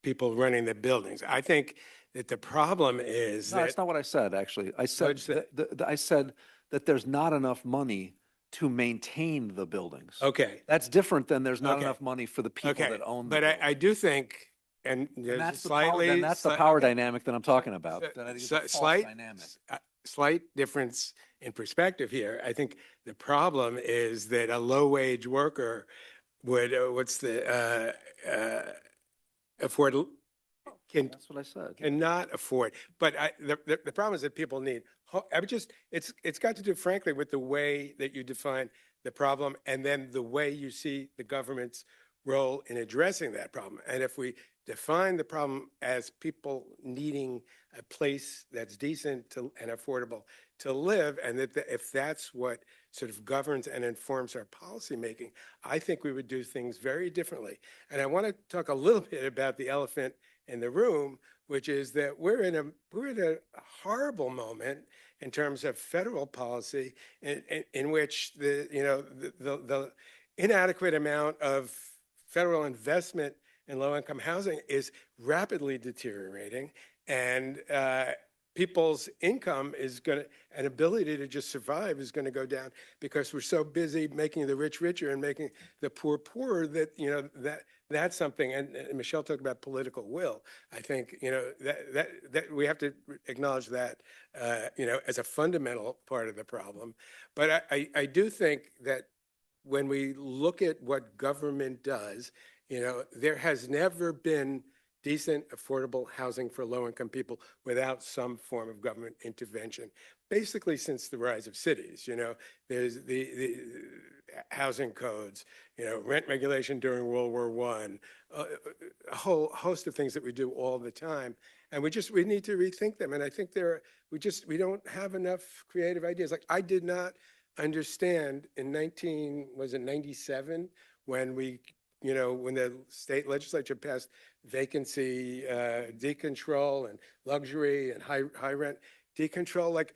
F: people running the buildings. I think that the problem is
E: No,
F: that
E: that's not what I said, actually. I said,
F: What'd you say?
E: I said that there's not enough money to maintain the buildings.
F: okay.
E: That's different than there's not
F: Okay.
E: enough money for the people
F: Okay,
E: that own the
F: but
E: building.
F: I do think, and
E: And
F: there's a
E: that's the
F: slightly,
E: that's the
F: sli-
E: power
F: okay,
E: dynamic that I'm talking about.
F: So-
E: That I think is
F: so-
E: a false
F: slight-
E: dynamic.
F: slight difference in perspective here. I think the problem is that a low-wage worker would, afford, can
E: That's what I said.
F: cannot afford. But the problem is that people need, it's got to do frankly with the way that you define the problem and then the way you see the government's role in addressing that problem. And if we define the problem as people needing a place that's decent and affordable to live, and that if that's what sort of governs and informs our policymaking, I think we would do things very differently. And I want to talk a little bit about the elephant in the room, which is that we're in a horrible moment in terms of federal policy in which the inadequate amount of federal investment in low-income housing is rapidly deteriorating, and people's income and ability to just survive is going to go down because we're so busy making the rich richer and making the poor poorer that that's something. And Michelle talked about political will. I think that we have to acknowledge that as a fundamental part of the problem. But I do think that when we look at what government does, there has never been decent, affordable housing for low-income people without some form of government intervention, basically since the rise of cities. There's the housing codes, rent regulation during World War I, a whole host of things that we do all the time. And we need to rethink them. And I think we don't have enough creative ideas. Like I did not understand in 97 when when the state legislature passed vacancy decontrol and luxury and high rent decontrol, like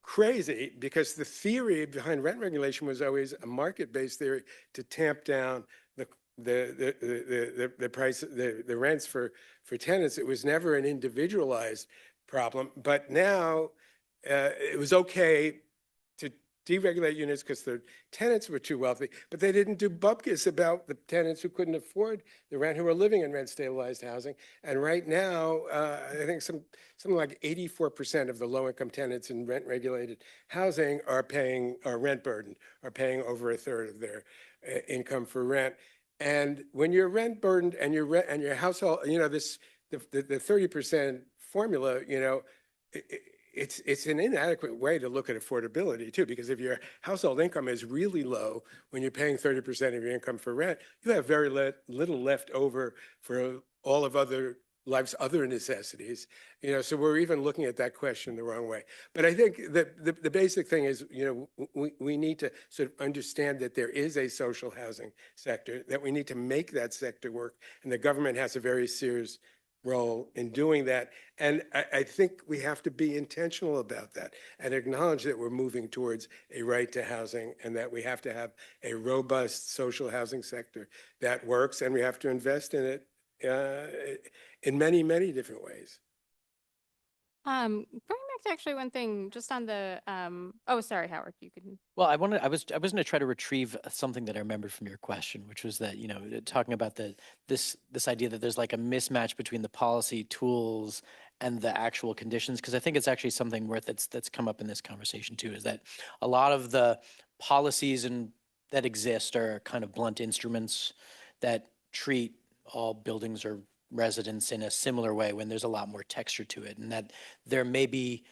F: crazy, because the theory behind rent regulation was always a market-based theory to tamp down the price, the rents for tenants. It was never an individualized problem, but now it was okay to deregulate units because the tenants were too wealthy, but they didn't do bupkis about the tenants who couldn't afford the rent, who were living in rent-stabilized housing. And right now, I think something like 84% of the low-income tenants in rent-regulated housing are rent burdened, are paying over a third of their income for rent. And when you're rent burdened and your household, the 30% formula, it's an inadequate way to look at affordability too, because if your household income is really low, when you're paying 30% of your income for rent, you have very little left over for all of life's other necessities. So we're even looking at that question the wrong way. But I think that the basic thing is, we need to sort of understand that there is a social housing sector, that we need to make that sector work, and the government has a very serious role in doing that. And I think we have to be intentional about that and acknowledge that we're moving towards a right to housing and that we have to have a robust social housing sector that works, and we have to invest in it in many, many different ways.
C: Going back to actually one thing, just on the, oh, sorry, Howard, you can.
B: Well, I was going to try to retrieve something that I remembered from your question, which was that, talking about this idea that there's like a mismatch between the policy tools and the actual conditions, because I think it's actually something that's come up in this conversation too, is that a lot of the policies that exist are kind of blunt instruments that treat all buildings or residents in a similar way when there's a lot more texture to it, and that there may be,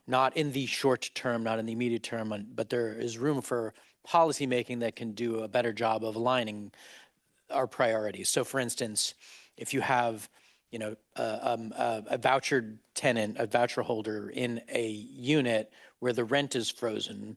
B: not in the short term, not in the immediate term, but there is room for policymaking that can do a better job of aligning our priorities. So for instance, if you have, a voucher tenant, a voucher holder in a unit where the rent is frozen,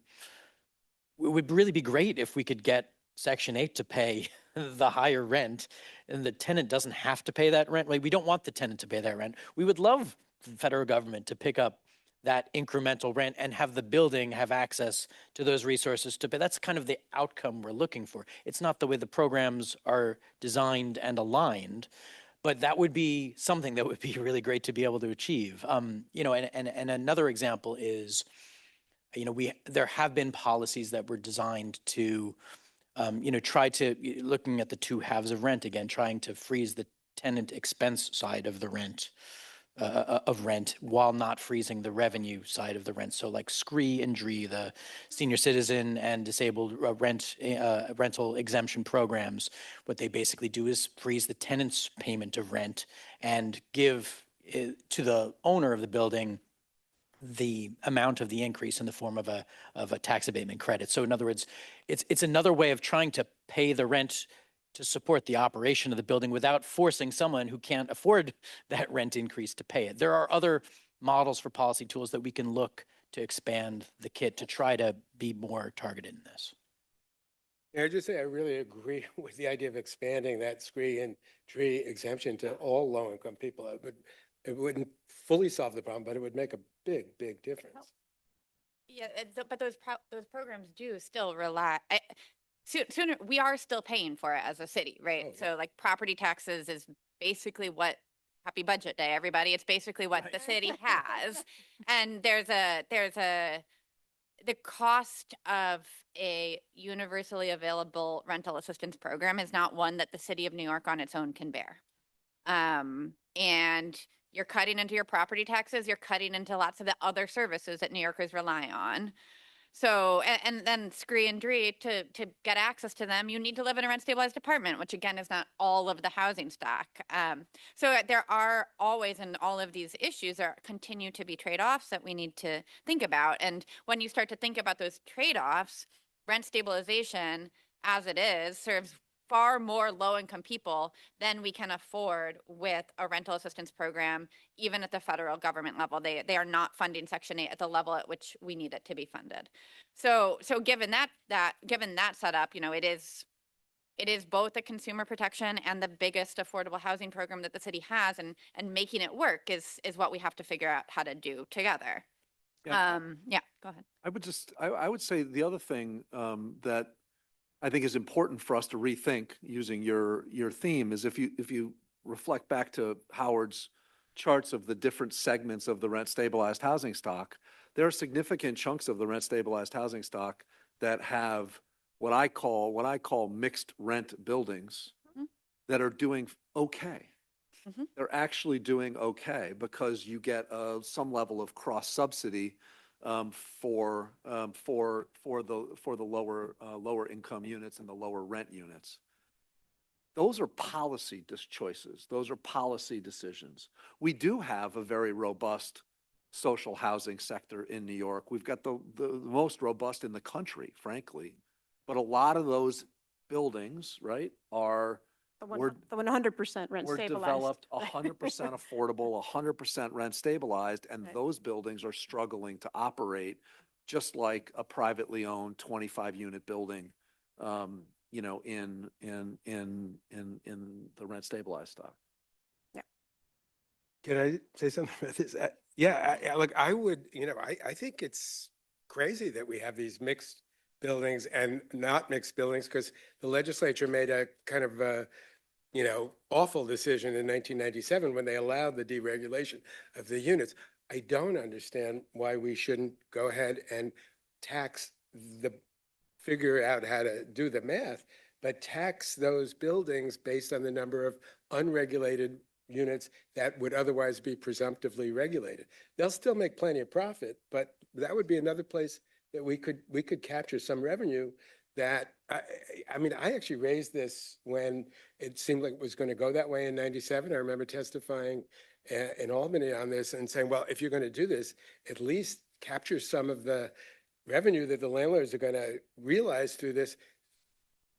B: it would really be great if we could get Section 8 to pay the higher rent and the tenant doesn't have to pay that rent. Like, we don't want the tenant to pay that rent. We would love the federal government to pick up that incremental rent and have the building have access to those resources to pay. That's kind of the outcome we're looking for. It's not the way the programs are designed and aligned, but that would be something that would be really great to be able to achieve. And another example is, there have been policies that were designed to, try to, looking at the two halves of rent again, trying to freeze the tenant expense side of the rent, while not freezing the revenue side of the rent. So like SCREE and DREE, the senior citizen and disabled rental exemption programs, what they basically do is freeze the tenant's payment of rent and give to the owner of the building the amount of the increase in the form of a tax abatement credit. So in other words, it's another way of trying to pay the rent to support the operation of the building without forcing someone who can't afford that rent increase to pay it. There are other models for policy tools that we can look to expand the kit to try to be more targeted in this.
F: I just say I really agree with the idea of expanding that SCREE and DREE exemption to all low-income people. It wouldn't fully solve the problem, but it would make a big, big difference.
G: Yeah, but those programs do still rely. Sooner, we are still paying for it as a city, right?
F: Oh,
G: So like property taxes is basically what, happy budget day, everybody. It's basically what the city has. And the cost of a universally available rental assistance program is not one that the city of New York on its own can bear. And you're cutting into your property taxes, you're cutting into lots of the other services that New Yorkers rely on. So, and then SCREE and DREE, to get access to them, you need to live in a rent stabilized apartment, which again is not all of the housing stock. So there are always, in all of these issues, there continue to be trade-offs that we need to think about. And when you start to think about those trade-offs, rent stabilization as it is serves far more low-income people than we can afford with a rental assistance program, even at the federal government level. They are not funding Section 8 at the level at which we need it to be funded. So given that setup, it is both a consumer protection and the biggest affordable housing program that the city has, and making it work is what we have to figure out how to do together.
E: Yeah.
G: Go ahead.
E: I would say the other thing that I think is important for us to rethink, using your theme, is if you reflect back to Howard's charts of the different segments of the rent stabilized housing stock, there are significant chunks of the rent stabilized housing stock that have what I call mixed rent buildings that are doing okay. They're actually doing okay because you get some level of cross subsidy for the lower income units and the lower rent units. Those are policy choices. Those are policy decisions. We do have a very robust social housing sector in New York. We've got the most robust in the country, frankly. But a lot of those buildings, right, are
D: The 100% rent
E: were
D: stabilized.
E: developed 100% affordable, 100% rent stabilized, and
D: Right.
E: those buildings are struggling to operate just like a privately owned 25-unit building, in the rent stabilized stock.
D: Yeah.
F: Can I say something about this? Yeah, like I would, I think it's crazy that we have these mixed buildings and not mixed buildings because the legislature made a kind of awful decision in 1997 when they allowed the deregulation of the units. I don't understand why we shouldn't go ahead and tax figure out how to do the math, but tax those buildings based on the number of unregulated units that would otherwise be presumptively regulated. They'll still make plenty of profit, but that would be another place that we could capture some revenue that I mean, I actually raised this when it seemed like it was going to go that way in 97. I remember testifying in Albany on this and saying, well, if you're going to do this, at least capture some of the revenue that the landlords are going to realize through this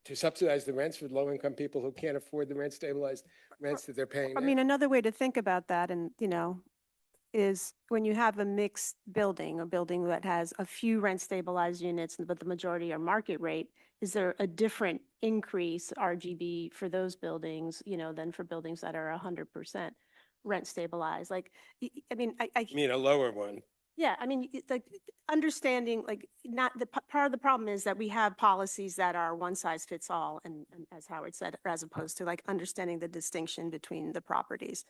F: to subsidize the rents for low-income people who can't afford the rent-stabilized rents that they're paying
D: I
F: now.
D: mean, another way to think about that and, is when you have a mixed building, a building that has a few rent stabilized units, but the majority are market rate, is there a different increase RGB for those buildings, than for buildings that are 100% rent stabilized? Like, I mean, I
F: You mean a lower one?
D: yeah, I mean, like understanding, like not part of the problem is that we have policies that are one size fits all, and as Howard said, as opposed to like understanding the distinction between the properties,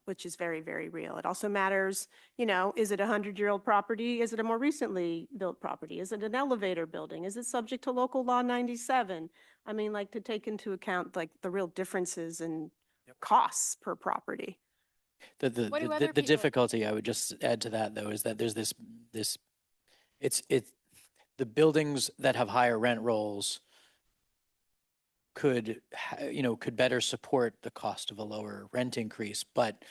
D: which is very, very real. It also matters, is it a 100-year-old property? Is it a more recently built property? Is it an elevator building? Is it subject to local law 97? I mean, like to take into account like the real differences in costs per property.
C: What do other
B: The
C: people-
B: difficulty I would just add to that though is that there's this it's the buildings that have higher rent rolls could better support the cost of a lower rent increase, but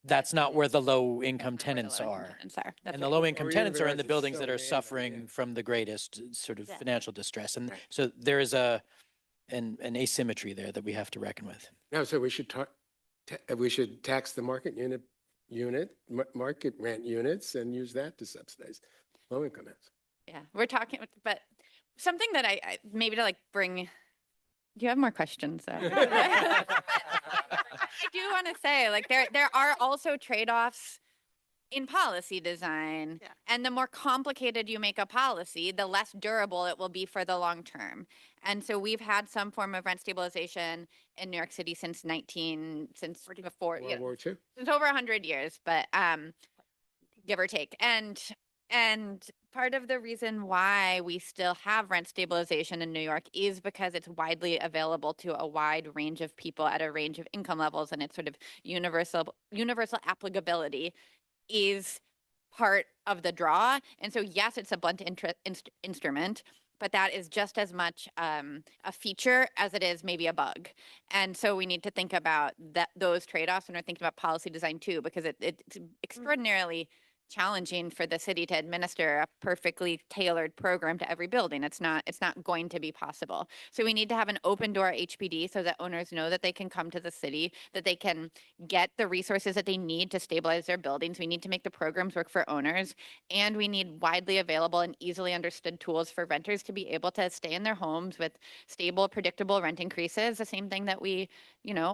B: that's not where the low income tenants are.
G: That's
B: And the
G: right.
B: low income
F: Or
B: tenants are in the
F: universities,
B: buildings
F: so
B: that are
F: many of them,
B: suffering
F: yeah.
B: from the greatest sort of
D: Yeah.
B: financial distress. And
F: Right.
B: so there is an asymmetry there that we have to reckon with.
F: No, so we should we should tax the market rent units and use that to subsidize low-income housing.
G: Yeah, we're talking, but something that I maybe to like bring, do you have more questions? I do want to say, like, there are also trade-offs in policy design.
D: Yeah.
G: And the more complicated you make a policy, the less durable it will be for the long term. And so we've had some form of rent stabilization in New York City since before,
F: World War II.
G: since over 100 years, but give or take. And part of the reason why we still have rent stabilization in New York is because it's widely available to a wide range of people at a range of income levels, and it's sort of universal applicability is part of the draw. And so, yes, it's a blunt instrument, but that is just as much a feature as it is maybe a bug. And so we need to think about those trade-offs when we're thinking about policy design too, because it's extraordinarily challenging for the city to administer a perfectly tailored program to every building. It's not going to be possible. So we need to have an open door HPD so that owners know that they can come to the city, that they can get the resources that they need to stabilize their buildings. We need to make the programs work for owners, and we need widely available and easily understood tools for renters to be able to stay in their homes with stable, predictable rent increases, the same thing that we,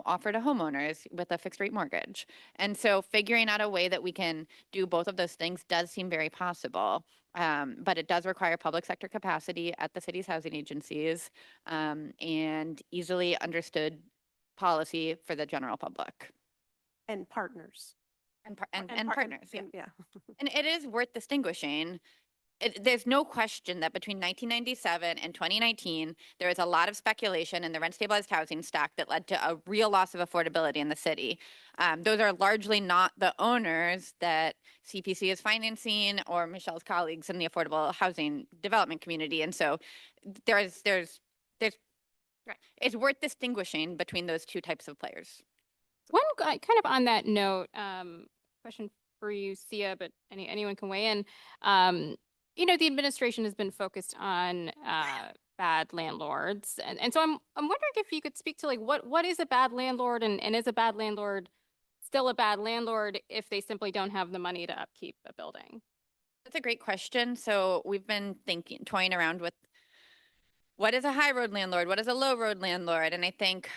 G: offer to homeowners with a fixed rate mortgage. And so figuring out a way that we can do both of those things does seem very possible. But it does require public sector capacity at the city's housing agencies, and easily understood policy for the general public.
D: And partners.
G: And
D: And
G: partners, yeah.
D: Yeah.
G: And it is worth distinguishing. There's no question that between 1997 and 2019, there was a lot of speculation in the rent stabilized housing stock that led to a real loss of affordability in the city. Those are largely not the owners that CPC is financing or Michelle's colleagues in the affordable housing development community. And so it's worth distinguishing between those two types of players.
C: One kind of on that note, question for you, Sia, but anyone can weigh in. The administration has been focused on bad landlords, and so I'm wondering if you could speak to like what is a bad landlord, and is a bad landlord still a bad landlord if they simply don't have the money to upkeep a building?
G: That's a great question. So we've been toying around with what is a high road landlord? What is a low road landlord? And I think,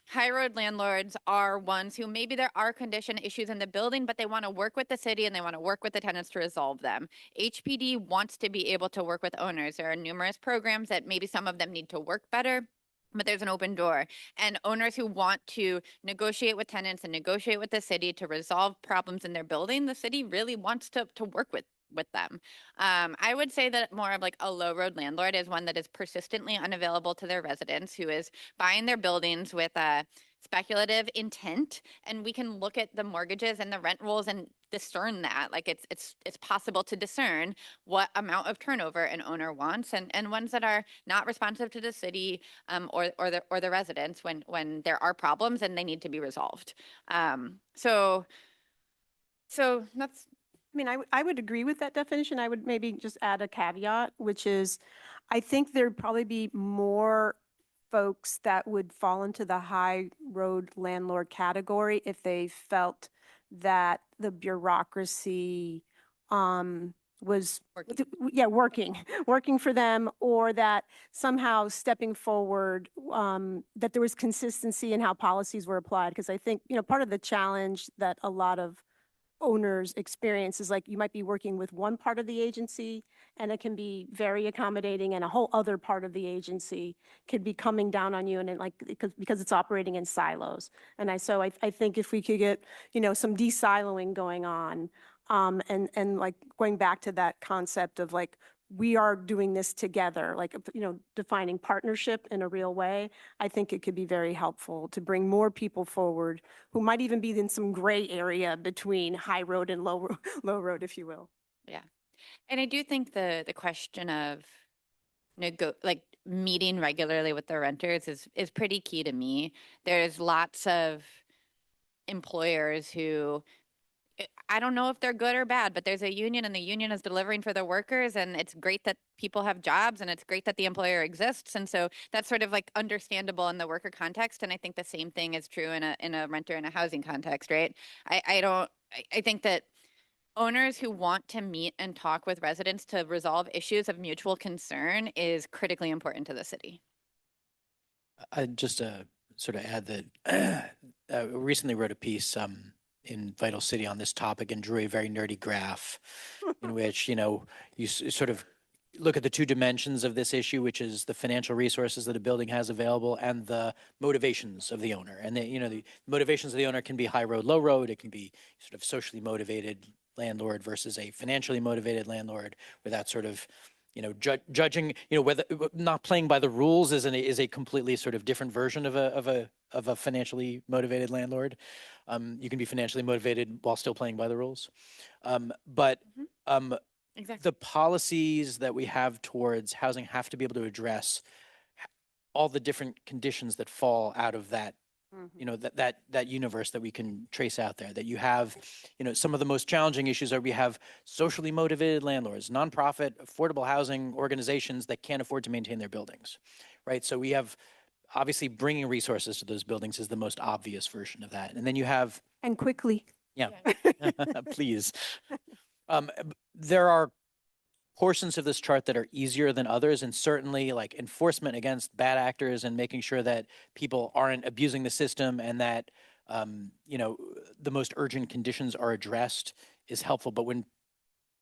G: high road landlords are ones who maybe there are condition issues in the building, but they want to work with the city and they want to work with the tenants to resolve them. HPD wants to be able to work with owners. There are numerous programs that maybe some of them need to work better, but there's an open door. And owners who want to negotiate with tenants and negotiate with the city to resolve problems in their building, the city really wants to work with them. I would say that more of like a low road landlord is one that is persistently unavailable to their residents, who is buying their buildings with a speculative intent. And we can look at the mortgages and the rent rolls and discern that. Like it's possible to discern what amount of turnover an owner wants, and ones that are not responsive to the city or the residents when there are problems and they need to be resolved. So that's.
D: I mean, I would agree with that definition. I would maybe just add a caveat, which is, I think there'd probably be more folks that would fall into the high road landlord category if they felt that the bureaucracy was, working for them, or that somehow stepping forward, that there was consistency in how policies were applied. Because I think, part of the challenge that a lot of owners experience is like you might be working with one part of the agency and it can be very accommodating, and a whole other part of the agency could be coming down on you, and because it's operating in silos. And I think if we could get some de-siloing going on, and like going back to that concept of like, we are doing this together, like, defining partnership in a real way, I think it could be very helpful to bring more people forward who might even be in some gray area between high road and low road, if you will.
G: Yeah. And I do think the question of meeting regularly with the renters is pretty key to me. There's lots of employers who, I don't know if they're good or bad, but there's a union and the union is delivering for the workers, and it's great that people have jobs and it's great that the employer exists. And so that's sort of like understandable in the worker context. And I think the same thing is true in a renter and a housing context, right? I think that owners who want to meet and talk with residents to resolve issues of mutual concern is critically important to the city.
B: I just sort of add that I recently wrote a piece in Vital City on this topic and drew a very nerdy graph in which, you sort of look at the two dimensions of this issue, which is the financial resources that a building has available and the motivations of the owner. And the motivations of the owner can be high road, low road. It can be sort of socially motivated landlord versus a financially motivated landlord, where that sort of judging, whether not playing by the rules is a completely sort of different version of a financially motivated landlord. You can be financially motivated while still playing by the rules.
G: Exactly.
B: The policies that we have towards housing have to be able to address all the different conditions that fall out of that, that universe that we can trace out there. That you have, some of the most challenging issues are we have socially motivated landlords, nonprofit, affordable housing organizations that can't afford to maintain their buildings, right? So we have, obviously, bringing resources to those buildings is the most obvious version of that. And then you have...
D: And quickly.
B: Yeah, please. There are portions of this chart that are easier than others, and certainly like enforcement against bad actors and making sure that people aren't abusing the system and that, the most urgent conditions are addressed is helpful. But when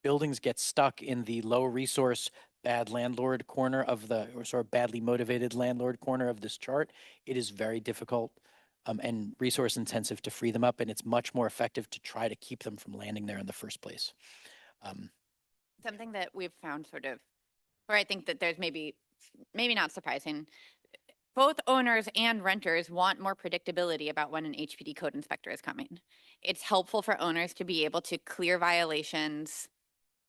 B: buildings get stuck in the low resource, bad landlord corner of or sort of badly motivated landlord corner of this chart, it is very difficult and resource intensive to free them up. And it's much more effective to try to keep them from landing there in the first place.
G: Something that we've found where I think that there's maybe not surprising, both owners and renters want more predictability about when an HPD code inspector is coming. It's helpful for owners to be able to clear violations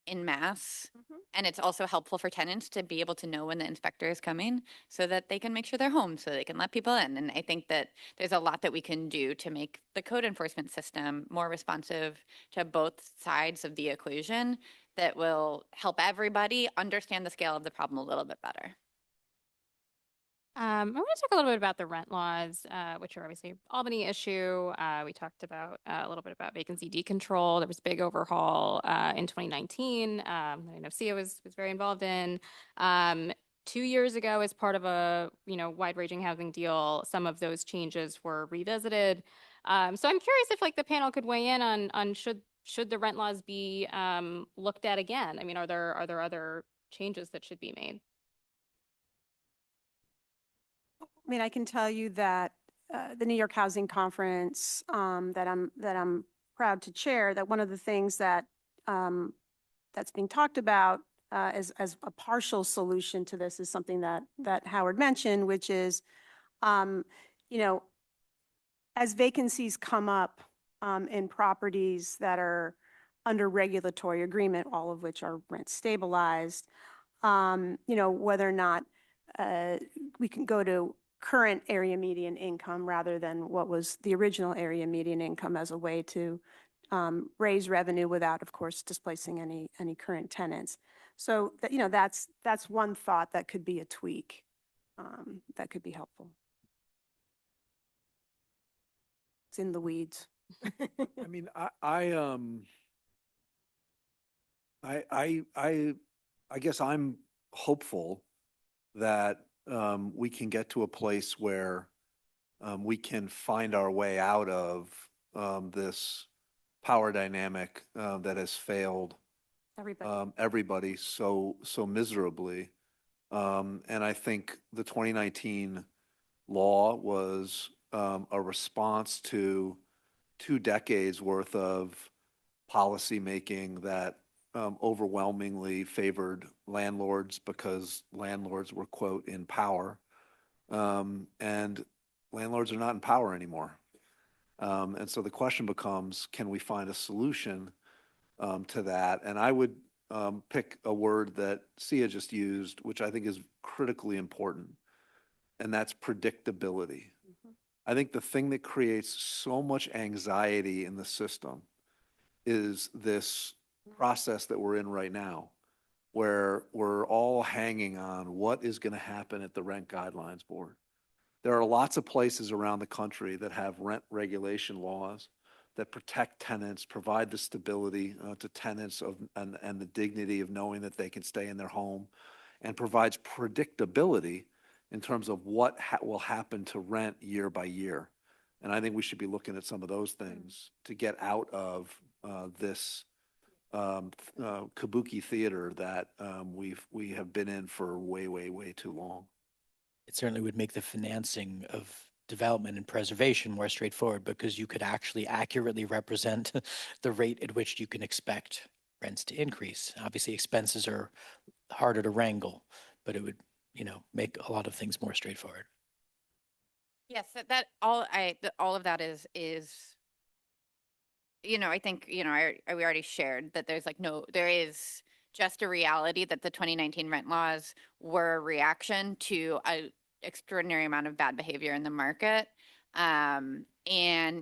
G: in mass. And it's also helpful for tenants to be able to know when the inspector is coming so that they can make sure they're home, so they can let people in. And I think that there's a lot that we can do to make the code enforcement system more responsive to both sides of the equation that will help everybody understand the scale of the problem a little bit better.
C: I want to talk a little bit about the rent laws, which are obviously Albany issue. We talked about a little bit about vacancy decontrol. There was a big overhaul in 2019 that I know Sia was very involved in. 2 years ago, as part of a, wide-ranging housing deal, some of those changes were revisited. So I'm curious if like the panel could weigh in on should the rent laws be looked at again? I mean, are there other changes that should be made?
D: I mean, I can tell you that the New York Housing Conference that I'm proud to chair, that one of the things that that's being talked about as a partial solution to this is something that Howard mentioned, which is, you know, as vacancies come up in properties that are under regulatory agreement, all of which are rent stabilized, whether or not we can go to current area median income rather than what was the original area median income as a way to raise revenue without, of course, displacing any current tenants. So that, that's one thought that could be a tweak that could be helpful. It's in the weeds.
E: I mean, I guess I'm hopeful that we can get to a place where we can find our way out of this power dynamic that has failed everybody so miserably. And I think the 2019 law was a response to 2 decades worth of policy making that overwhelmingly favored landlords because landlords were, quote, in power. And landlords are not in power anymore. And so the question becomes, can we find a solution to that? And I would pick a word that Sia just used, which I think is critically important, and that's predictability. I think the thing that creates so much anxiety in the system is this process that we're in right now, where we're all hanging on what is going to happen at the Rent Guidelines Board. There are lots of places around the country that have rent regulation laws that protect tenants, provide the stability to tenants and the dignity of knowing that they can stay in their home, and provides predictability in terms of what will happen to rent year by year. And I think we should be looking at some of those things to get out of this kabuki theater that we have been in for way too long.
B: It certainly would make the financing of development and preservation more straightforward because you could actually accurately represent the rate at which you can expect rents to increase. Obviously, expenses are harder to wrangle, but it would, make a lot of things more straightforward.
G: Yes, that all of that is I think, we already shared that there is just a reality that the 2019 rent laws were a reaction to an extraordinary amount of bad behavior in the market. And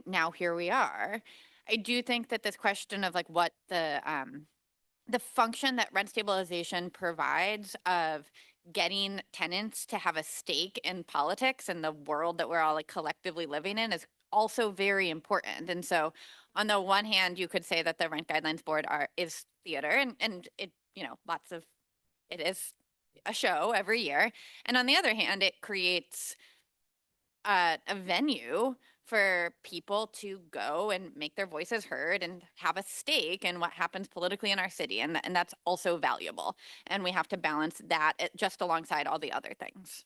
G: now here we are. I do think that this question of like what the function that rent stabilization provides of getting tenants to have a stake in politics and the world that we're all like collectively living in is also very important. And so on the one hand, you could say that the Rent Guidelines Board is theater and it, it is a show every year. And on the other hand, it creates a venue for people to go and make their voices heard and have a stake in what happens politically in our city. And that's also valuable. And we have to balance that just alongside all the other things.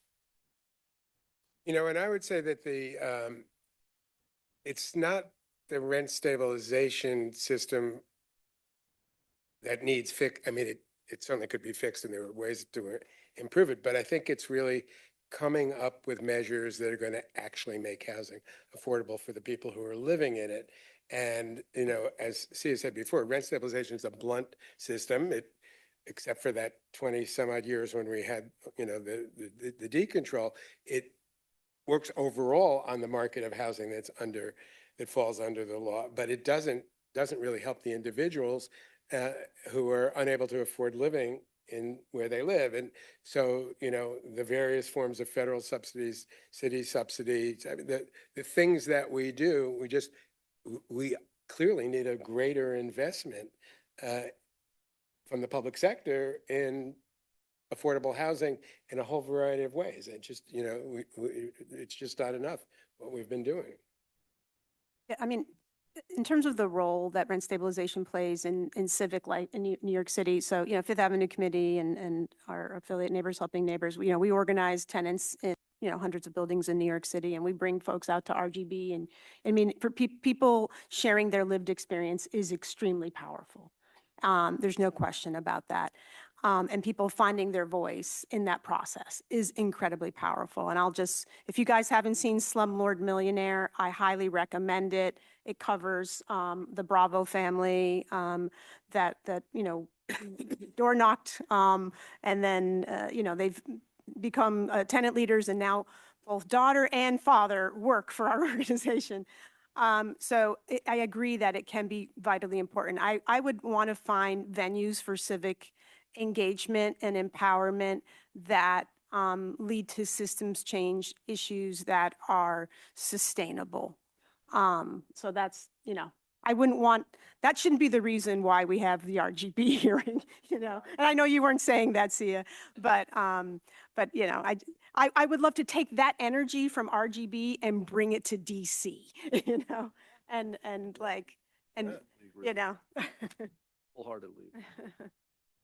F: And I would say that it's not the rent stabilization system that needs fix. I mean, it certainly could be fixed and there are ways to improve it, but I think it's really coming up with measures that are going to actually make housing affordable for the people who are living in it. And, as Sia said before, rent stabilization is a blunt system. Except for that 20 some odd years when we had, the decontrol, it works overall on the market of housing that falls under the law, but it doesn't really help the individuals who are unable to afford living in where they live. And so, the various forms of federal subsidies, city subsidies, I mean, the things that we do, we clearly need a greater investment from the public sector in affordable housing in a whole variety of ways. It just, it's just not enough what we've been doing.
D: Yeah, I mean, in terms of the role that rent stabilization plays in civic life in New York City, so, Fifth Avenue Committee and our affiliate Neighbors Helping Neighbors, we organize tenants in, hundreds of buildings in New York City, and we bring folks out to RGB. And I mean, for people sharing their lived experience is extremely powerful. There's no question about that. And people finding their voice in that process is incredibly powerful. And if you guys haven't seen Slumlord Millionaire, I highly recommend it. It covers the Bravo family that door knocked, and then they've become tenant leaders, and now both daughter and father work for our organization. So I agree that it can be vitally important. I would want to find venues for civic engagement and empowerment that lead to systems change issues that are sustainable. So that's, I wouldn't want, that shouldn't be the reason why we have the RGB hearing, and I know you weren't saying that, Sia, but I would love to take that energy from RGB and bring it to DC, and
E: Wholeheartedly.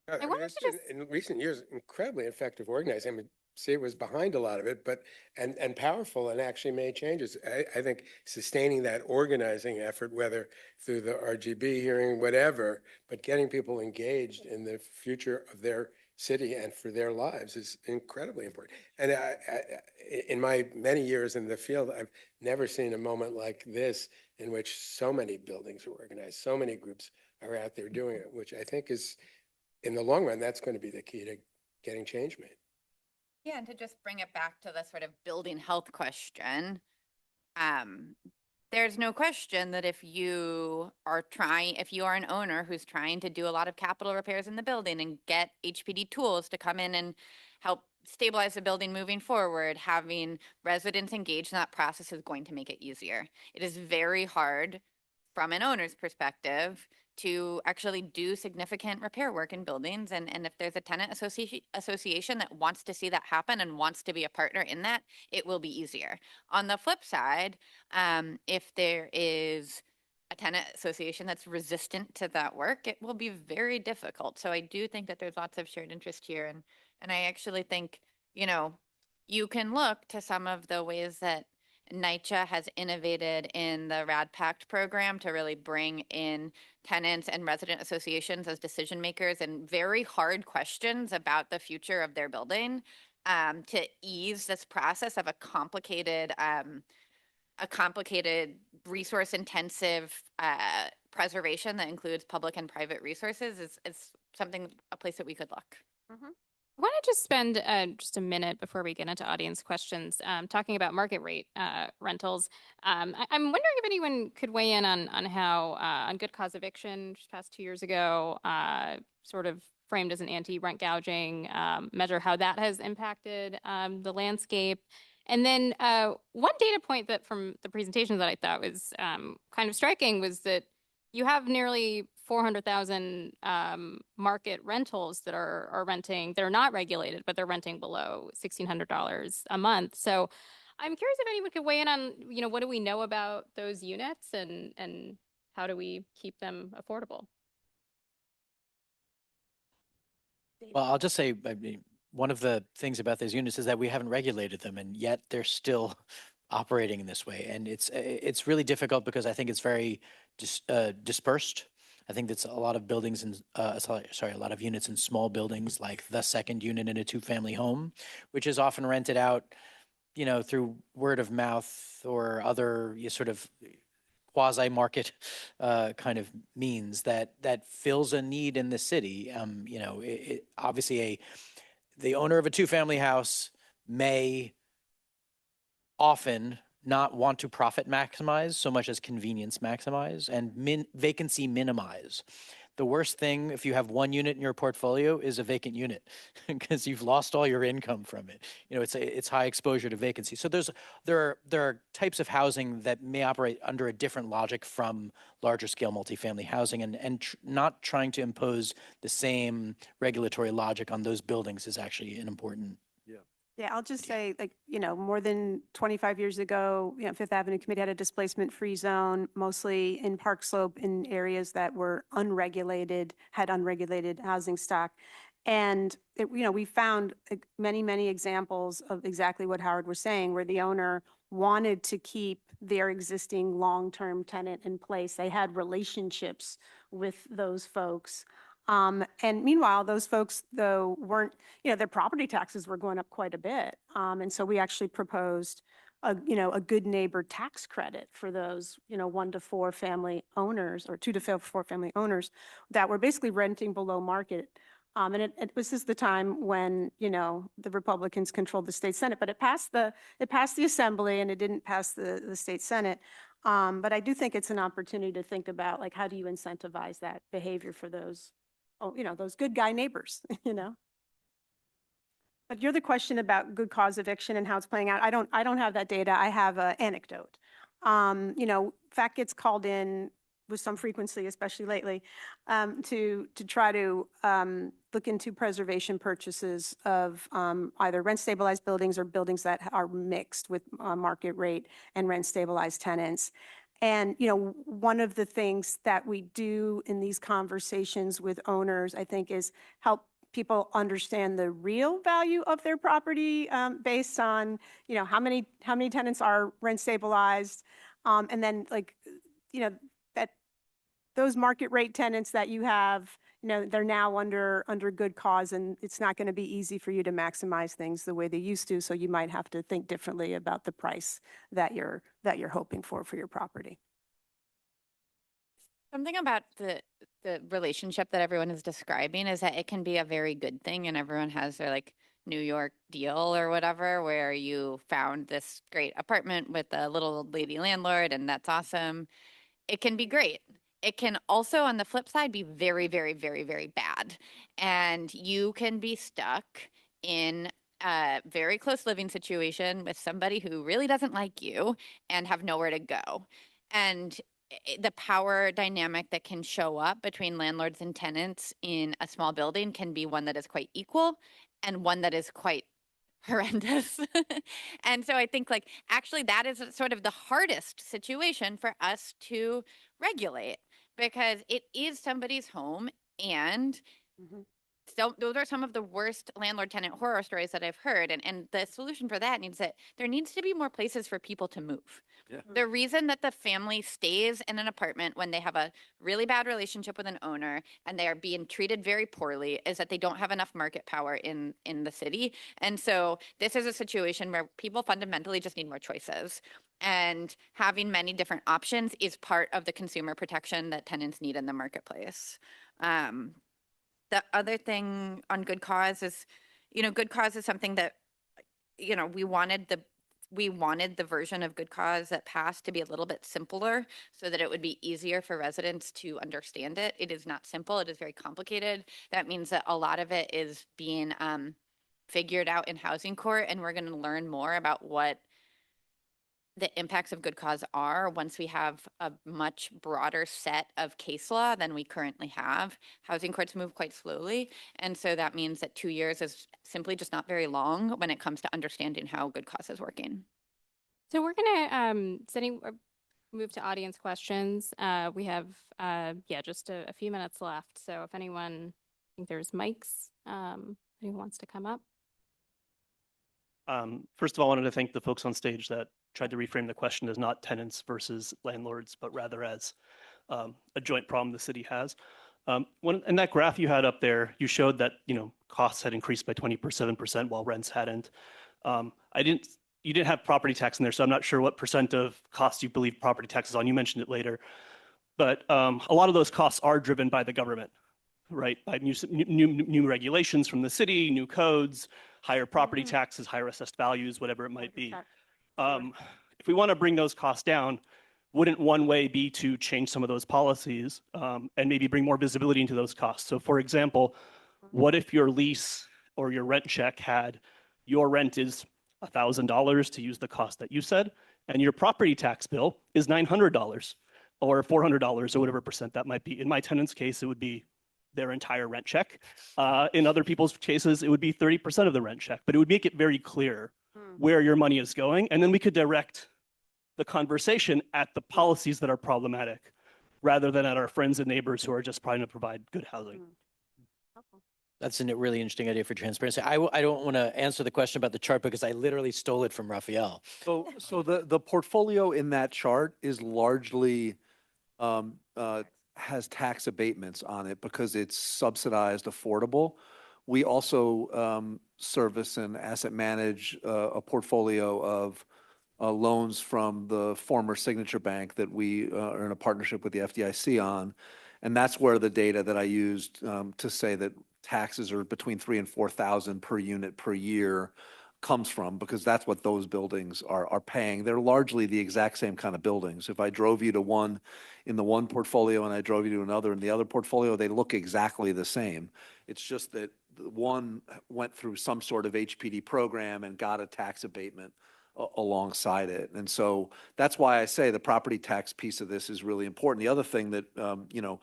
F: I mean,
C: wanted
F: it's
C: to
F: been,
C: just-
F: in recent years, incredibly effective organizing. I mean, see, it was behind a lot of it, but and powerful, and actually made changes. I think sustaining that organizing effort, whether through the RGB hearing, whatever, but getting people engaged in the future of their city and for their lives is incredibly important. And in my many years in the field, I've never seen a moment like this in which so many buildings are organized, so many groups are out there doing it, which I think is, in the long run, that's going to be the key to getting change made.
G: Yeah, and to just bring it back to the sort of building health question, there's no question that if you are an owner who's trying to do a lot of capital repairs in the building and get HPD tools to come in and help stabilize the building moving forward, having residents engaged in that process is going to make it easier. It is very hard from an owner's perspective to actually do significant repair work in buildings. And if there's a tenant association that wants to see that happen and wants to be a partner in that, it will be easier. On the flip side, if there is a tenant association that's resistant to that work, it will be very difficult. So I do think that there's lots of shared interest here. And I actually think, you can look to some of the ways that NYCHA has innovated in the RAD Pact program to really bring in tenants and resident associations as decision makers and very hard questions about the future of their building, to ease this process of a complicated resource intensive preservation that includes public and private resources is a place that we could look.
C: Mm-hmm. I want to just spend just a minute before we get into audience questions talking about market rate rentals. I'm wondering if anyone could weigh in on how on good cause eviction, just passed 2 years ago, sort of framed as an anti-rent gouging measure, how that has impacted the landscape. And then one data point that from the presentation that I thought was kind of striking was that you have nearly 400,000 market rentals that are renting. They're not regulated, but they're renting below $1,600 a month. So I'm curious if anyone could weigh in on, what do we know about those units and how do we keep them affordable?
B: Well, I'll just say, I mean, one of the things about those units is that we haven't regulated them, and yet they're still operating in this way. And it's really difficult because I think it's very dispersed. I think that's a lot of buildings and a lot of units in small buildings, like the second unit in a two-family home, which is often rented out, through word of mouth or other sort of quasi-market kind of means that fills a need in the city. Obviously, the owner of a two-family house may often not want to profit maximize so much as convenience maximize and vacancy minimize. the worst thing if you have one unit in your portfolio is a vacant unit because you've lost all your income from it. You know, it's high exposure to vacancy. So there are types of housing that may operate under a different logic from larger scale multifamily housing, and not trying to impose the same regulatory logic on those buildings is actually an important.
D: Yeah, I'll just say, like, more than 25 years ago, Fifth Avenue Committee had a displacement-free zone, mostly in Park Slope, in areas that were unregulated, had unregulated housing stock. And, we found many, many examples of exactly what Howard was saying, where the owner wanted to keep their existing long-term tenant in place. They had relationships with those folks. And meanwhile, those folks, though, weren't, their property taxes were going up quite a bit. And so we actually proposed a good neighbor tax credit for those, 1 to 4 family owners, or 2 to 4 family owners that were basically renting below market. And it was just the time when, the Republicans controlled the state Senate, but it passed the Assembly, and it didn't pass the state Senate. But I do think it's an opportunity to think about, like, how do you incentivize that behavior for those, those good guy neighbors, But you're the question about good cause eviction and how it's playing out. I don't have that data. I have an anecdote. FACT gets called in with some frequency, especially lately, to try to look into preservation purchases of either rent stabilized buildings or buildings that are mixed with market rate and rent stabilized tenants. And, one of the things that we do in these conversations with owners, I think, is help people understand the real value of their property based on, how many tenants are rent stabilized. And then, like, that those market rate tenants that you have, they're now under good cause, and it's not going to be easy for you to maximize things the way they used to. So you might have to think differently about the price that you're hoping for your property.
G: Something about the relationship that everyone is describing is that it can be a very good thing, and everyone has their, like, New York deal or whatever, where you found this great apartment with a little old lady landlord, and that's awesome. It can be great. It can also, on the flip side, be very, very, very, very bad. And you can be stuck in a very close living situation with somebody who really doesn't like you and have nowhere to go. And the power dynamic that can show up between landlords and tenants in a small building can be one that is quite equal and one that is quite horrendous. And so I think, like, actually that is sort of the hardest situation for us to regulate, because it is somebody's home. And so those are some of the worst landlord tenant horror stories that I've heard. And the solution for that there needs to be more places for people to move.
E: Yeah.
G: The reason that the family stays in an apartment when they have a really bad relationship with an owner and they are being treated very poorly is that they don't have enough market power in the city. And so this is a situation where people fundamentally just need more choices. And having many different options is part of the consumer protection that tenants need in the marketplace. The other thing on good cause is, good cause is something that, we wanted the version of good cause that passed to be a little bit simpler so that it would be easier for residents to understand it. It is not simple. It is very complicated. That means that a lot of it is being figured out in housing court, and we're going to learn more about what the impacts of good cause are once we have a much broader set of case law than we currently have. Housing courts move quite slowly, and so that means that 2 years is simply just not very long when it comes to understanding how good cause is working.
C: So we're going to move to audience questions. We have just a few minutes left. So if anyone, I think there's mics, who wants to come up.
H: First of all, I wanted to thank the folks on stage that tried to reframe the question as not tenants versus landlords, but rather as a joint problem the city has. In that graph you had up there, you showed that costs had increased by 27% while rents hadn't. You didn't have property tax in there, so I'm not sure what percent of costs you believe property tax is on. You mentioned it later, but a lot of those costs are driven by the government, right? By new regulations from the city, new codes, higher property taxes, higher assessed values, whatever it might be. If we want to bring those costs down, wouldn't one way be to change some of those policies and maybe bring more visibility into those costs? So for example, what if your lease or your rent check had your rent is $1,000 to use the cost that you said, and your property tax bill is $900 or $400 or whatever percent that might be. In my tenant's case, it would be their entire rent check. In other people's cases, it would be 30% of the rent check, but it would make it very clear where your money is going. And then we could direct the conversation at the policies that are problematic rather than at our friends and neighbors who are just trying to provide good housing.
B: That's a really interesting idea for transparency. I don't want to answer the question about the chart because I literally stole it from Rafael.
E: So the portfolio in that chart is largely, has tax abatements on it because it's subsidized affordable. We also service and asset manage a portfolio of loans from the former Signature Bank that we are in a partnership with the FDIC on. And that's where the data that I used to say that taxes are between $3,000 and $4,000 per unit per year comes from, because that's what those buildings are paying. They're largely the exact same kind of buildings. If I drove you to one in the one portfolio and I drove you to another in the other portfolio, they look exactly the same. It's just that one went through some sort of HPD program and got a tax abatement alongside it. And so that's why I say the property tax piece of this is really important. The other thing that, you know,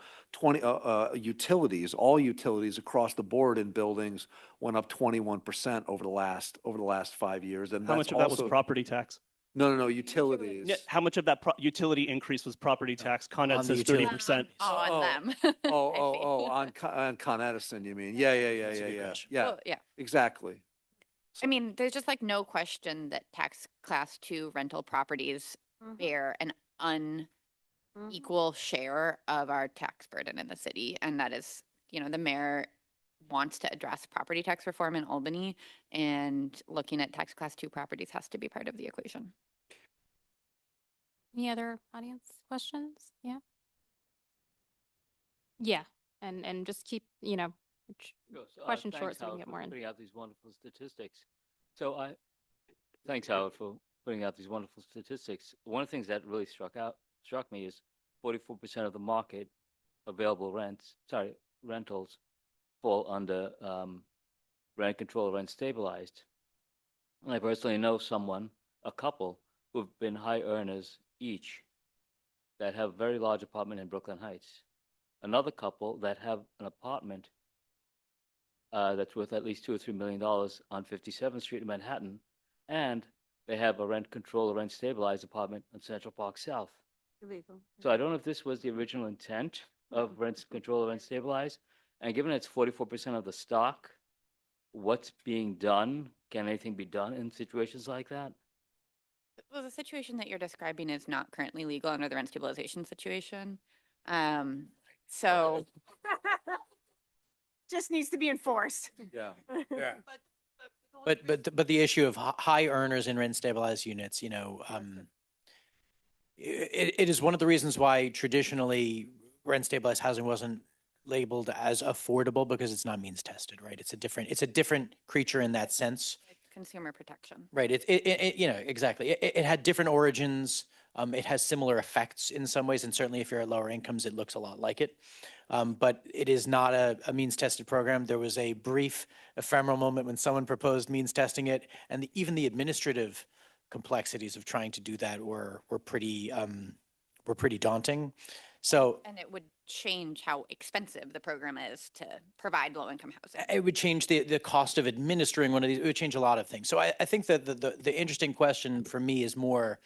E: utilities, all utilities across the board in buildings went up 21% over the last 5 years. And
H: How much of that was property tax?
E: No, utilities.
H: Yeah, how much of that utility increase was property tax? Con Ed
B: On the
H: says
B: utility.
H: 30%.
G: On them.
E: On Con Edison, you mean?
B: That's a good
E: Yeah.
B: question.
E: Yeah,
G: Well, yeah.
E: exactly.
G: I mean, there's just like no question that tax class 2 rental properties bear an unequal share of our tax burden in the city. And that is, you know, the mayor wants to address property tax reform in Albany, and looking at tax class 2 properties has to be part of the equation.
C: Any other audience questions? Yeah. Yeah, and just keep, you know, question short so we can get more in.
I: Putting out these wonderful statistics. Thanks, Howard, for putting out these wonderful statistics. One of the things that really struck me is 44% of the market available rentals fall under rent control, rent stabilized. And I personally know a couple who've been high earners each that have a very large apartment in Brooklyn Heights. Another couple that have an apartment that's worth at least $2 or $3 million on 57th Street in Manhattan, and they have a rent control or rent stabilized apartment on Central Park South.
D: Illegal.
I: So I don't know if this was the original intent of rent control or rent stabilized, and given it's 44% of the stock, what's being done? Can anything be done in situations like that?
G: Well, the situation that you're describing is not currently legal under the rent stabilization situation. So
D: Just needs to be enforced.
E: Yeah.
F: Yeah.
B: But the issue of high earners in rent stabilized units, you know, it is one of the reasons why traditionally rent stabilized housing wasn't labeled as affordable, because it's not means tested, right? It's a different creature in that sense.
G: consumer protection.
B: Right. It you know, exactly. It had different origins. It has similar effects in some ways, and certainly if you're at lower incomes, it looks a lot like it. But it is not a means-tested program. There was a brief ephemeral moment when someone proposed means testing it, and even the administrative complexities of trying to do that were pretty daunting. So
G: And it would change how expensive the program is to provide low-income housing.
B: it would change the cost of administering one of these. It would change a lot of things. So I think that the interesting question for me is more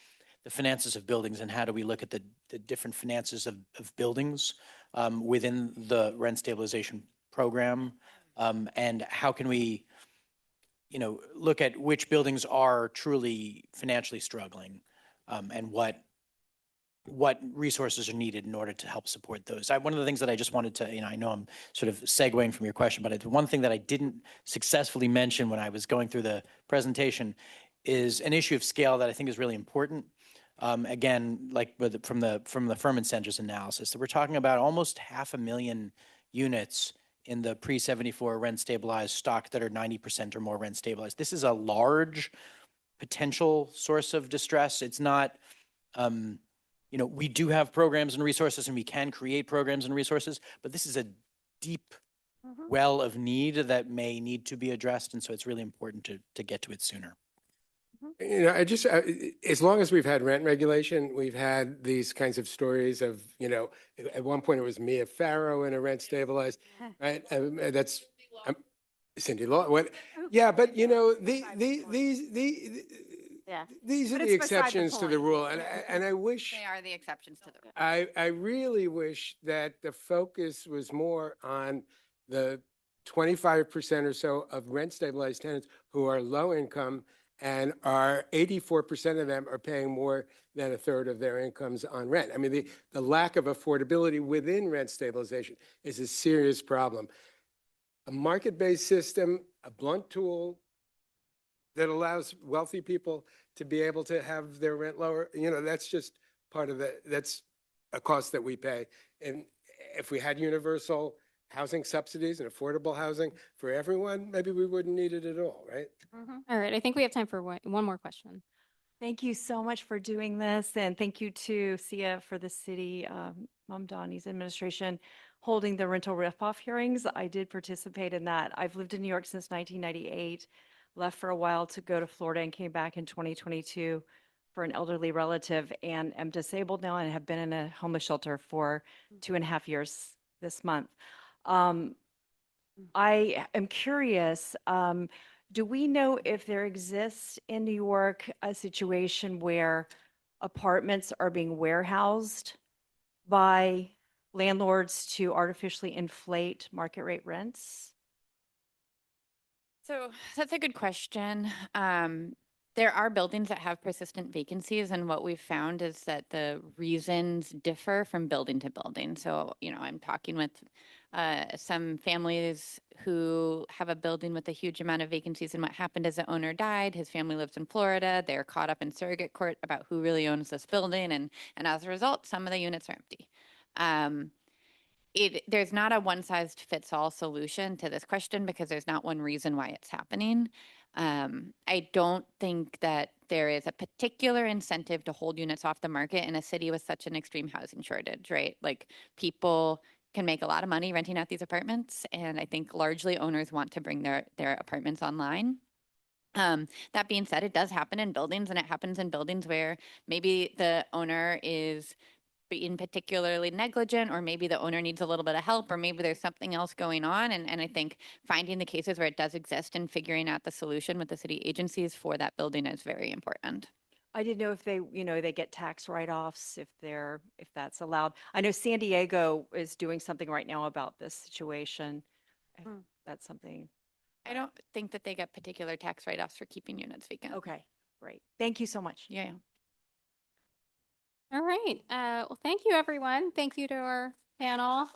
B: the finances of buildings, and how do we look at the different finances of buildings within the rent stabilization program, and how can we, you know, look at which buildings are truly financially struggling, and what resources are needed in order to help support those. One of the things that I just wanted to, you know, I know I'm sort of segueing from your question, but one thing that I didn't successfully mention when I was going through the presentation is an issue of scale that I think is really important. Again, like from the Furman Center's analysis, that we're talking about almost 500,000 units in the pre-74 rent stabilized stock that are 90% or more rent stabilized. This is a large potential source of distress. It's not, you know, we do have programs and resources and we can create programs and resources, but this is a deep well of need that may need to be addressed. And so it's really important to get to it sooner.
F: You know, I just, as long as we've had rent regulation, we've had these kinds of stories of, you know, at one point it was Mia Farrow in a rent stabilized, right? That's Cindy Law. What? Yeah, but you know, these are
D: But
F: the
D: it's beside the
F: exceptions to the
D: point.
F: rule, and I wish.
G: They are the exceptions to the rule.
F: I really wish that the focus was more on the 25% or so of rent stabilized tenants who are low income, and 84% of them are paying more than a third of their incomes on rent. I mean, the lack of affordability within rent stabilization is a serious problem. A market-based system, a blunt tool that allows wealthy people to be able to have their rent lower, you know, that's just part of that's a cost that we pay. And if we had universal housing subsidies and affordable housing for everyone, maybe we wouldn't need it at all, right?
C: All right, I think we have time for one more question.
J: Thank you so much for doing this, and thank you to Sia for the city, Donnie's administration, holding the rental riff-off hearings. I did participate in that. I've lived in New York since 1998, left for a while to go to Florida and came back in 2022 for an elderly relative, and am disabled now and have been in a homeless shelter for 2.5 years this month. I am curious, do we know if there exists in New York a situation where apartments are being warehoused by landlords to artificially inflate market rate rents?
G: So that's a good question. There are buildings that have persistent vacancies, and what we've found is that the reasons differ from building to building. So, you know, I'm talking with some families who have a building with a huge amount of vacancies, and what happened is the owner died. His family lives in Florida. They're caught up in surrogate court about who really owns this building, and as a result, some of the units are empty. There's not a one-size-fits-all solution to this question because there's not one reason why it's happening. I don't think that there is a particular incentive to hold units off the market in a city with such an extreme housing shortage, right? Like, people can make a lot of money renting out these apartments, and I think largely owners want to bring their apartments online. That being said, it does happen in buildings, and it happens in buildings where maybe the owner is being particularly negligent, or maybe the owner needs a little bit of help, or maybe there's something else going on. And I think finding the cases where it does exist and figuring out the solution with the city agencies for that building is very important.
J: I didn't know if they, you know, they get tax write-offs if that's allowed. I know San Diego is doing something right now about this situation. If That's something.
G: I don't think that they get particular tax write-offs for keeping units vacant.
J: Okay, great. Thank you so much.
G: Yeah.
C: All right, well, thank you, everyone. Thank you to our panel.